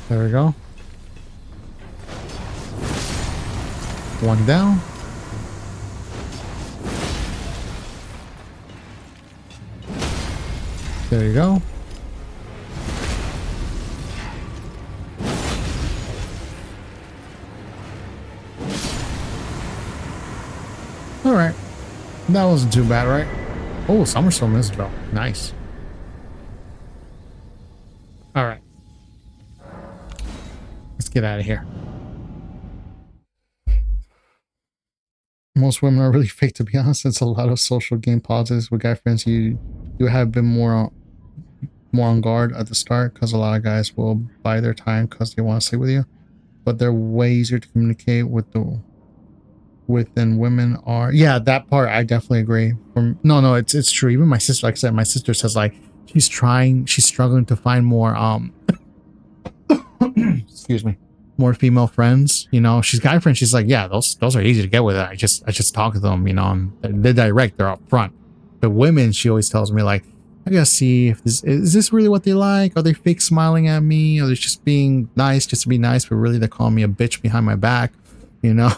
There we go. One down. There you go. All right. That wasn't too bad, right? Oh, somersault Isabel. Nice. All right. Let's get out of here. Most women are really fake, to be honest. It's a lot of social game politics with guy friends. You have been more on guard at the start because a lot of guys will buy their time because they want to sleep with you, but they're way easier to communicate with than women are. Yeah, that part I definitely agree. No, it's true. Even my sister, like I said, my sister says like she's struggling to find more excuse me, more female friends. You know, she's guy friends. She's like, yeah, those are easy to get with. I just talk to them, you know, and they're direct, they're up front. But women, she always tells me like, I gotta see if this really what they like. Are they fake smiling at me? Are they just being nice just to be nice, but really they're calling me a bitch behind my back? You know,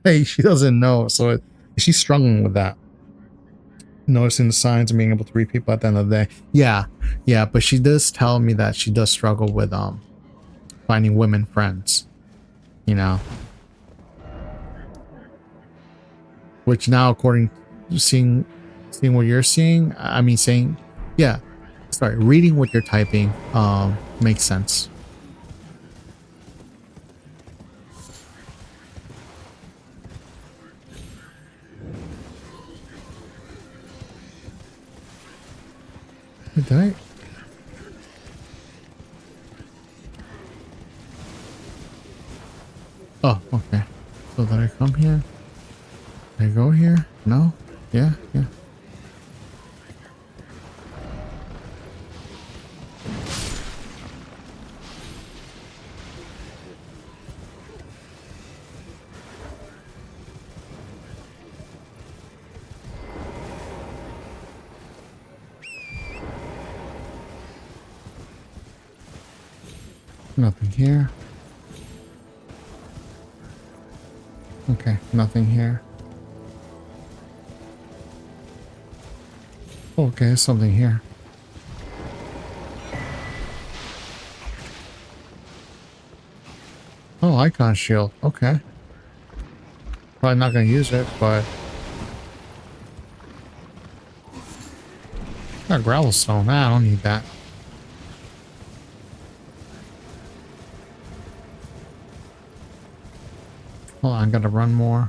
hey, she doesn't know. So she's struggling with that. Noticing the signs and being able to read people at the end of the day. Yeah, but she does tell me that she does struggle with finding women friends, you know, which now according to seeing what you're seeing, I mean saying, yeah, sorry, reading what you're typing makes sense. Did I? Oh, okay. So did I come here? Did I go here? No? Yeah. Nothing here. Okay, nothing here. Okay, there's something here. Oh, icon shield. Okay. Probably not gonna use it, but got gravel stone. Nah, I don't need that. Hold on, I gotta run more.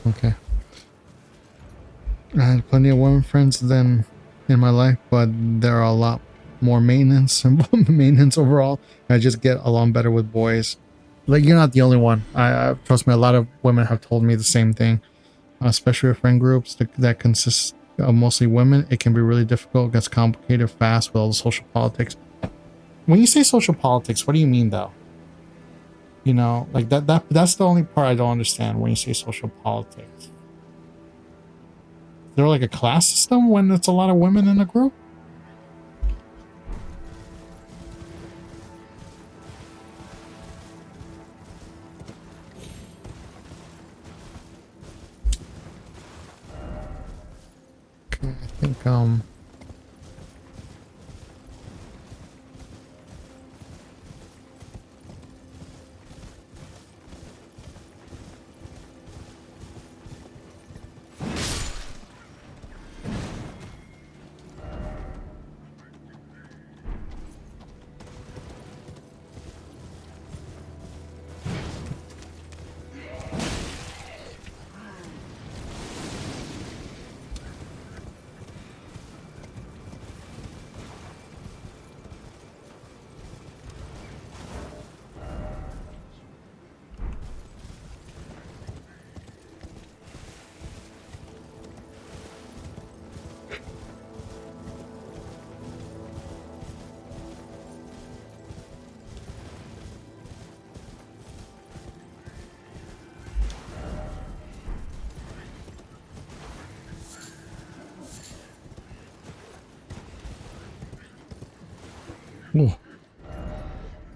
Okay. I had plenty of women friends then in my life, but there are a lot more maintenance and maintenance overall. I just get along better with boys. Like, you're not the only one. I trust me, a lot of women have told me the same thing, especially with friend groups that consist of mostly women. It can be really difficult, gets complicated fast with all the social politics. When you say social politics, what do you mean though? You know, like that's the only part I don't understand when you say social politics. Is there like a class system when it's a lot of women in a group? Okay, I think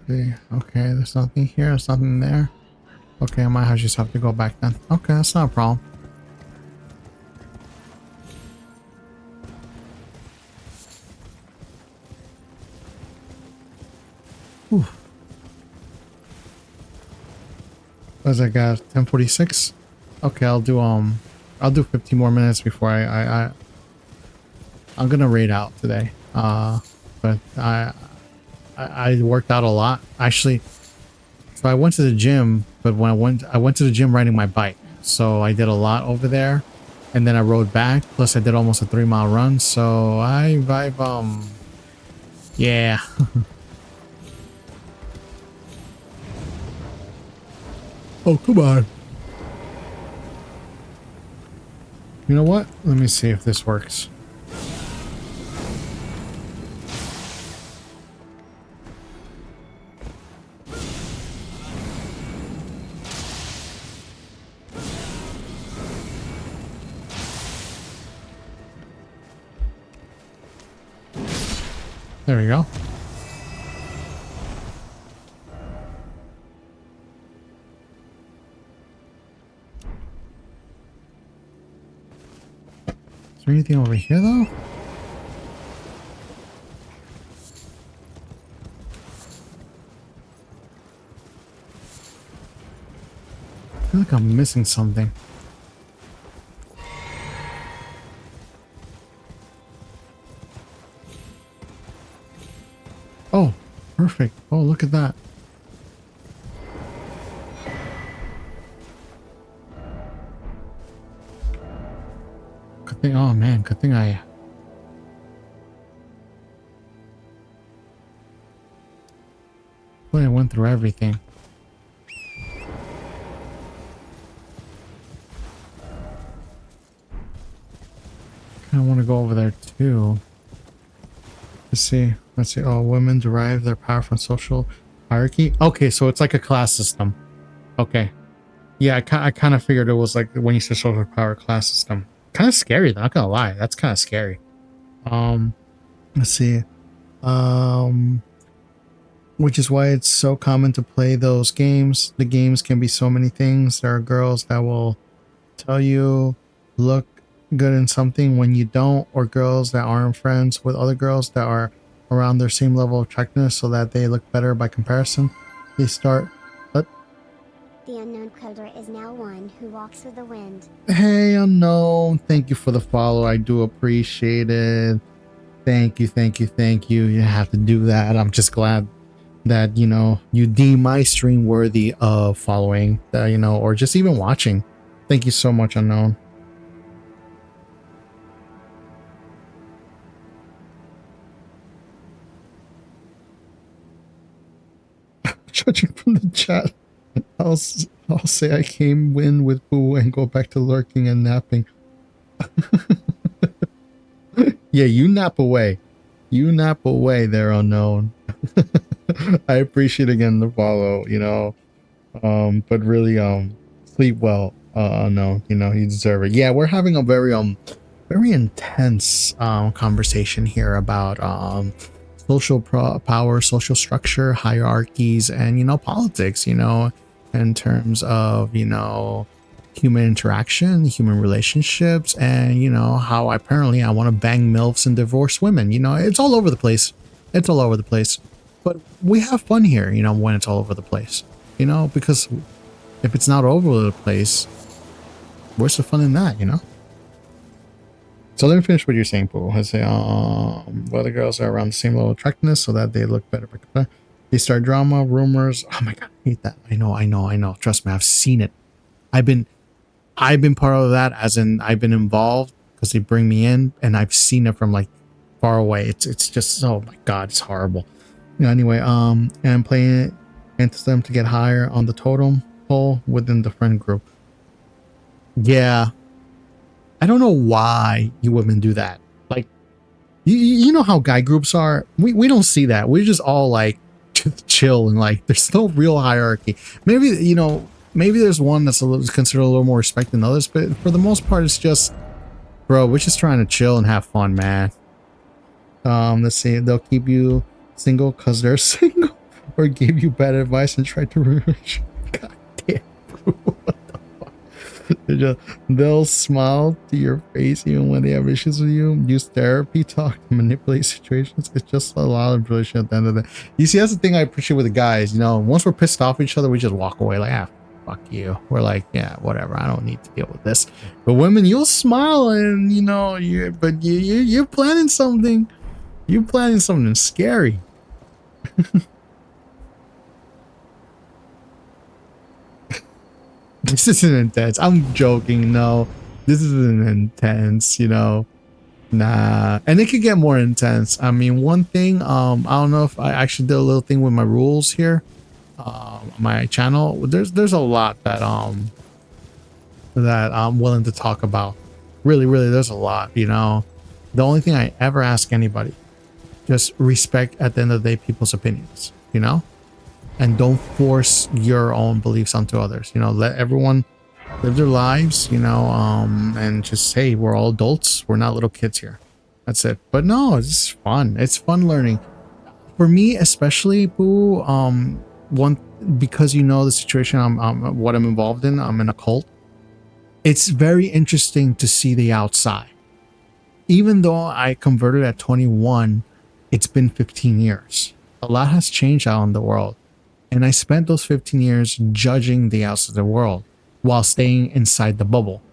Okay, there's nothing here. There's nothing there. Okay, I might just have to go back then. Okay, that's not a problem. Whew. What's I got? 10:46. Okay, I'll do 15 more minutes before I'm gonna raid out today. But I worked out a lot actually. So I went to the gym, but when I went to the gym riding my bike. So I did a lot over there, and then I rode back. Plus I did almost a 3-mile run. So I've yeah. Oh, come on. You know what? Let me see if this works. There we go. Is there anything over here though? I feel like I'm missing something. Oh, perfect. Oh, look at that. Good thing. Oh man, good thing I went through everything. I want to go over there too. Let's see. Let's see. Oh, women derive their power from social hierarchy. Okay, so it's like a class system. Okay. Yeah, I kind of figured it was like when you said social power class system. Kind of scary though, not gonna lie. That's kind of scary. Let's see. Which is why it's so common to play those games. The games can be so many things. There are girls that will tell you look good in something when you don't, or girls that aren't friends with other girls that are around their same level of attractiveness so that they look better by comparison. They start. The unknown coder is now one who walks with the wind. Hey, unknown. Thank you for the follow. I do appreciate it. Thank you, thank you, thank you. You have to do that. I'm just glad that, you know, you deem my stream worthy of following, you know, or just even watching. Thank you so much, unknown. Judging from the chat, I'll say I came win with Boo and go back to lurking and napping. Yeah, you nap away. You nap away there, unknown. I appreciate again the follow, you know. But really sleep well, unknown, you know, you deserve it. Yeah, we're having a very intense conversation here about social power, social structure, hierarchies, and, you know, politics, you know, in terms of, you know, human interaction, human relationships, and, you know, how apparently I want to bang MILFs and divorce women. You know, it's all over the place. It's all over the place. But we have fun here, you know, when it's all over the place. You know, because if it's not all over the place, where's the fun in that, you know? So let me finish what you're saying, Pooh. I say, whether girls are around the same level of attractiveness so that they look better. They start drama, rumors. Oh my god, I hate that. I know. Trust me, I've seen it. I've been part of that, as in I've been involved because they bring me in, and I've seen it from like far away. It's just, oh my god, it's horrible. You know, anyway, and I'm playing it into them to get higher on the totem pole within the friend group. Yeah. I don't know why you women do that. Like, you know how guy groups are? We don't see that. We're just all like chill, and like there's no real hierarchy. Maybe, you know, maybe there's one that's considered a little more respect than others, but for the most part it's just, bro, we're just trying to chill and have fun, man. Let's see, they'll keep you single because they're single. or gave you bad advice and tried to ruin you. God damn. What the fuck? They'll smile to your face even when they have issues with you. Use therapy talk to manipulate situations. It's just a lot of bullshit at the end of the day. You see, that's the thing I appreciate with the guys. You know, once we're pissed off at each other, we just walk away like, ah, fuck you. We're like, yeah, whatever. I don't need to deal with this. But women, you'll smile and you know, you're planning something. You're planning something scary. This isn't intense. I'm joking. No, this isn't intense, you know. Nah. And it could get more intense. I mean, one thing, I don't know if I actually did a little thing with my rules here. My channel. There's a lot that I'm willing to talk about. Really, there's a lot, you know. The only thing I ever ask anybody, just respect at the end of the day people's opinions, you know? And don't force your own beliefs onto others. You know, let everyone live their lives, you know, and just say we're all adults. We're not little kids here. That's it. But no, it's fun. It's fun learning. For me, especially, Boo, one, because you know the situation what I'm involved in, I'm in a cult. It's very interesting to see the outside. Even though I converted at 21, it's been 15 years. A lot has changed out in the world. And I spent those 15 years judging the outside of the world while staying inside the bubble.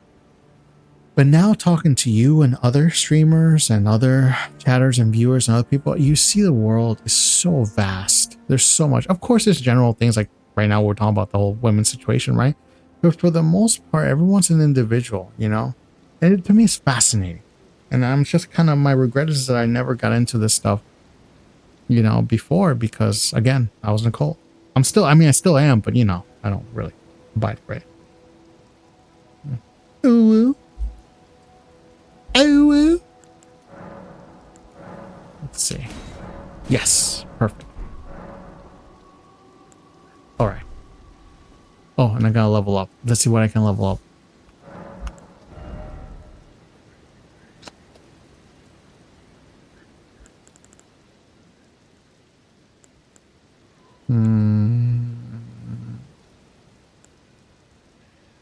But now talking to you and other streamers and other chatters and viewers and other people, you see the world is so vast. There's so much. Of course, there's general things like right now we're talking about the whole women's situation, right? But for the most part, everyone's an individual, you know? And to me, it's fascinating. And I'm just kind of, my regret is that I never got into this stuff, you know, before because, again, I was in a cult. I still am, but you know, I don't really abide by it. Ooh. Ooh. Let's see. Yes, perfect. All right. Oh, and I gotta level up. Let's see what I can level up.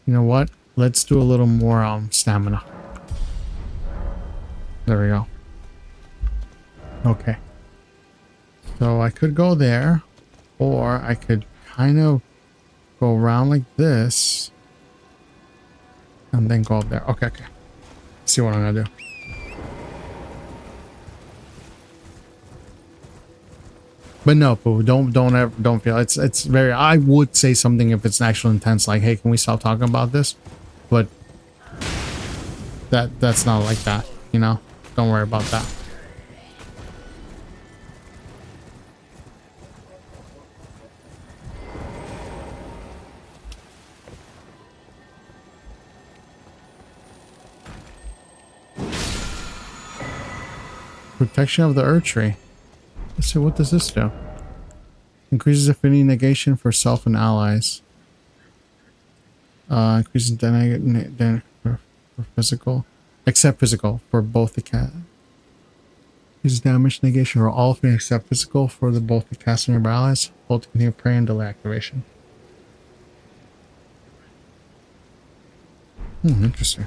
You know what? Let's do a little more stamina. There we go. Okay. So I could go there, or I could kind of go around like this and then go up there. Okay. Let's see what I'm gonna do. But no, Pooh, don't feel it's very, I would say something if it's actual intense, like, hey, can we stop talking about this? But that's not like that, you know? Don't worry about that. Protection of the Earth Tree. Let's see, what does this do? Increases affinity negation for self and allies. Increases for physical. Except physical for both the cat. Increases damage negation for all affinity except physical for both the cast and your allies. Hold to continue prey and delay activation. Interesting.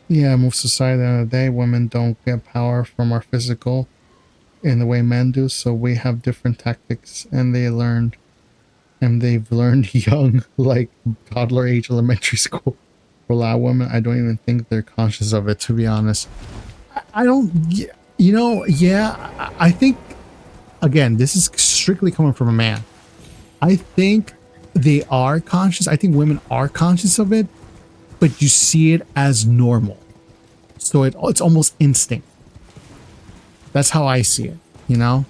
Yeah, most society at the end of the day, women don't get power from our physical in the way men do, so we have different tactics, and they've learned young, like toddler age elementary school. For a lot of women, I don't even think they're conscious of it, to be honest. I don't, you know, yeah, I think, again, this is strictly coming from a man. I think they are conscious. I think women are conscious of it, but you see it as normal. So it's almost instinct. That's how I see it, you know?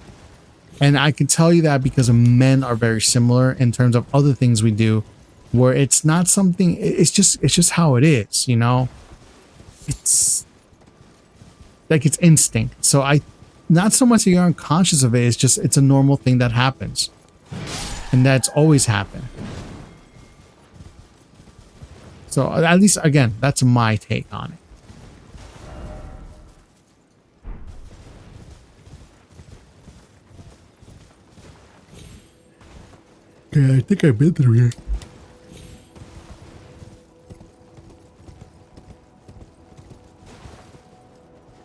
And I can tell you that because men are very similar in terms of other things we do, where it's not something, it's just how it is, you know? It's like it's instinct. So not so much that you're unconscious of it, it's a normal thing that happens. And that's always happened. So at least, again, that's my take on it. Okay, I think I've been through here.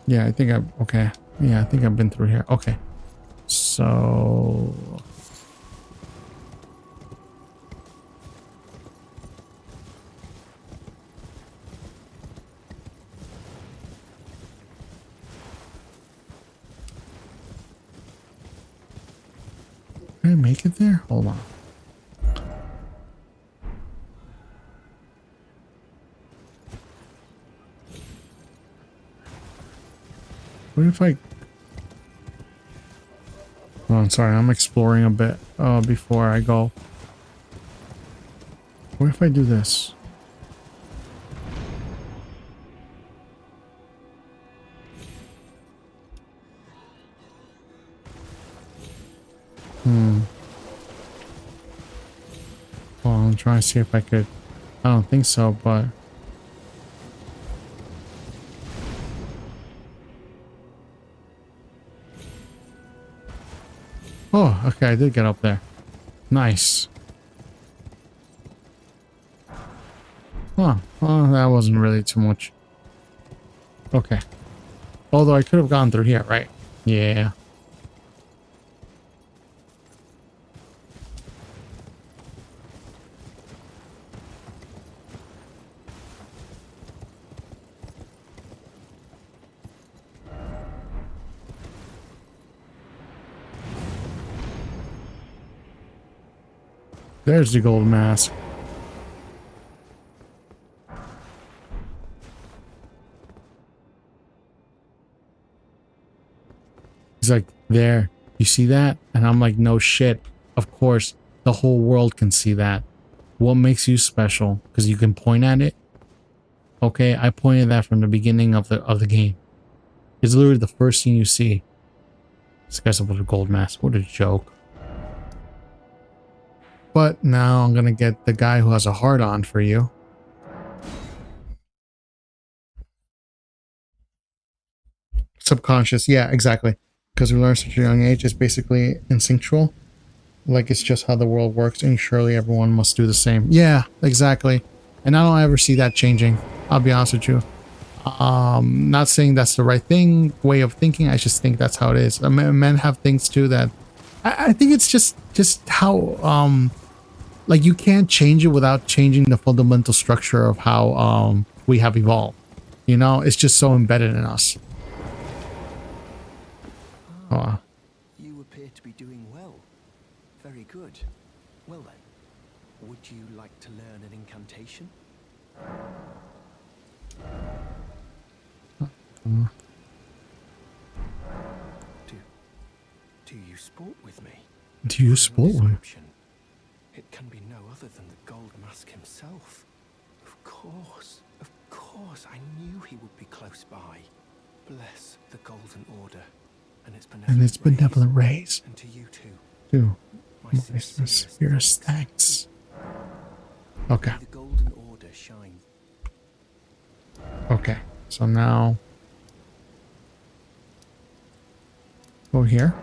Yeah, I think I've... Okay. Yeah, I think I've been through here. Okay. So... Can I make it there? Hold on. What if I... Oh, I'm sorry. I'm exploring a bit before I go. What if I do this? Well, I'm trying to see if I could... I don't think so, but... Oh, okay. I did get up there. Nice. Huh. Well, that wasn't really too much. Okay. Although I could have gone through here, right? Yeah. There's the gold mask. He's like, there. You see that? And I'm like, no shit. Of course, the whole world can see that. What makes you special? Because you can point at it. Okay, I pointed that from the beginning of the game. It's literally the first thing you see. This guy's up with a gold mask. What a joke. But now I'm gonna get the guy who has a heart on for you. Subconscious, yeah, exactly. Because we learn such a young age, it's basically instinctual. Like it's just how the world works, and surely everyone must do the same. Yeah, exactly. And I don't ever see that changing. I'll be honest with you. Not saying that's the right thing, way of thinking. I just think that's how it is. Men have things too that I think it's just how like you can't change it without changing the fundamental structure of how we have evolved. You know, it's just so embedded in us. You appear to be doing well. Very good. Well then, would you like to learn an incantation? Do you sport with me? Do you sport with me? It can be no other than the Gold Mask himself. Of course, I knew he would be close by. Bless the Golden Order and its benevolent rays. And to you too. Too. My sincerest thanks. Okay. The Golden Order shine. Okay. So now go here.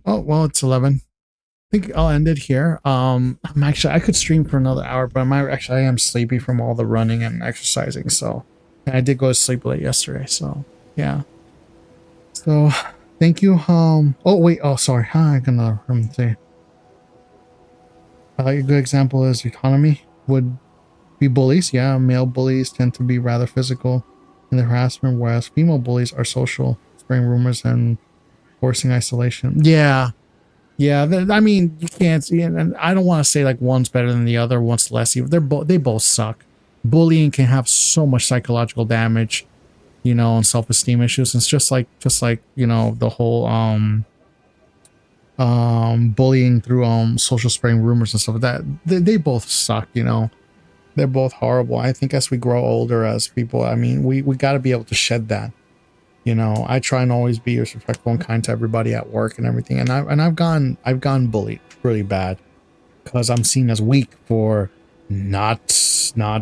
Oh well, it's 11. I think I'll end it here. I'm actually, I could stream for another hour, but I am sleepy from all the running and exercising. So and I did go to sleep late yesterday. So yeah. So thank you. Oh wait. Oh sorry. I got another room to say. A good example is autonomy would be bullies. Yeah, male bullies tend to be rather physical in their harassment, whereas female bullies are social, spreading rumors and forcing isolation. Yeah. I mean, you can't see it, and I don't want to say like one's better than the other, one's less evil. They both suck. Bullying can have so much psychological damage, you know, and self-esteem issues. It's just like you know, the whole bullying through social spreading rumors and stuff like that. They both suck, you know. They're both horrible. I think as we grow older as people, I mean, we got to be able to shed that. You know, I try and always be respectful and kind to everybody at work and everything. And I've gone bullied really bad because I'm seen as weak for not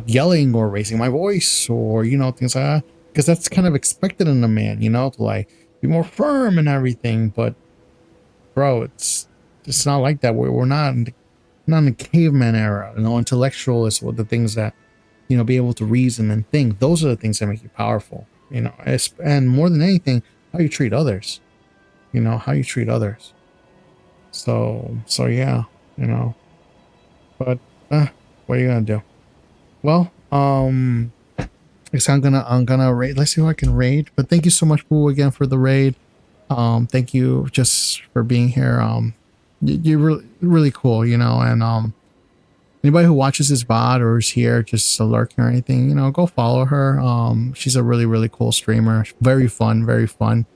yelling or raising my voice or, you know, things like that. Because that's kind of expected in a man, you know, to like be more firm and everything. But bro, it's it's not like that. We're not in the caveman era. You know, intellectual is what the things that, you know, be able to reason and think. Those are the things that make you powerful. You know, and more than anything, how you treat others. You know, how you treat others. So yeah, you know. But what are you gonna do? Well, guess I'm gonna raid. Let's see who I can raid. But thank you so much, Boo, again for the raid. Thank you just for being here. You're really cool, you know. And anybody who watches this VOD or is here just lurking or anything, you know, go follow her. She's a really cool streamer. Very fun, very fun.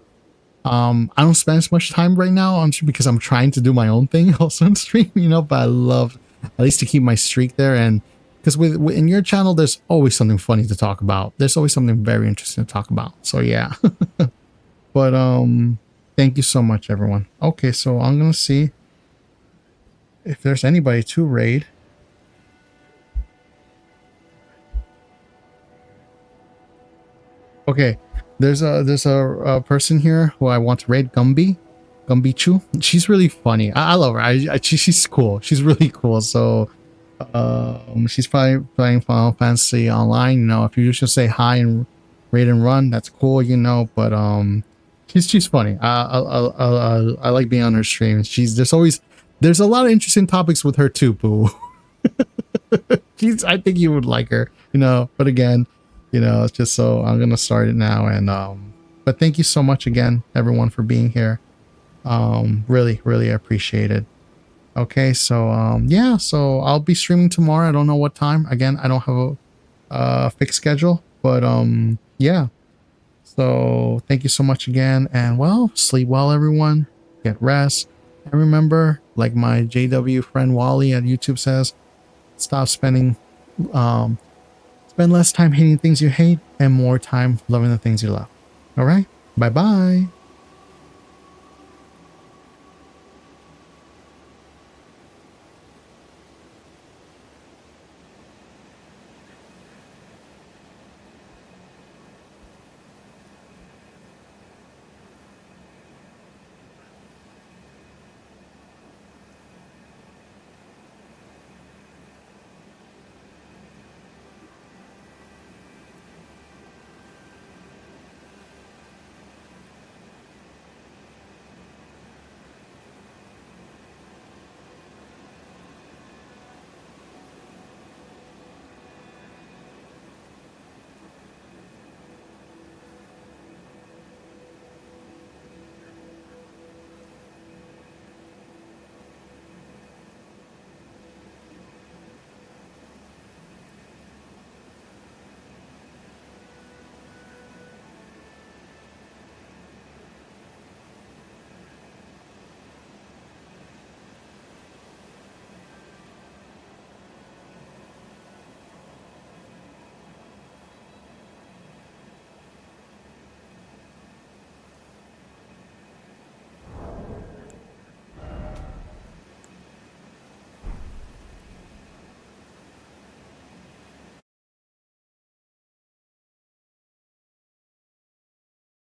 I don't spend as much time right now because I'm trying to do my own thing also on stream, you know. But I love at least to keep my streak there, and because in your channel, there's always something funny to talk about. There's always something very interesting to talk about. So yeah. But thank you so much, everyone. Okay, so I'm gonna see if there's anybody to raid. Okay, there's a person here who I want to raid, Gumby Chu. She's really funny. I love her. She's cool. She's really cool. So she's probably playing Final Fantasy online. You know, if you just say hi and raid and run, that's cool. You know, but she's funny. I like being on her stream. There's a lot of interesting topics with her too, Boo. I think you would like her. You know, but again, you know, it's just so I'm gonna start it now. And but thank you so much again, everyone, for being here. Really appreciate it. Okay, so yeah, so I'll be streaming tomorrow. I don't know what time. Again, I don't have a fixed schedule, but yeah. So thank you so much again, and well, sleep well, everyone. Get rest, and remember, like my JW friend Wally at YouTube says, spend less time hating things you hate and more time loving the things you love. All right, bye bye.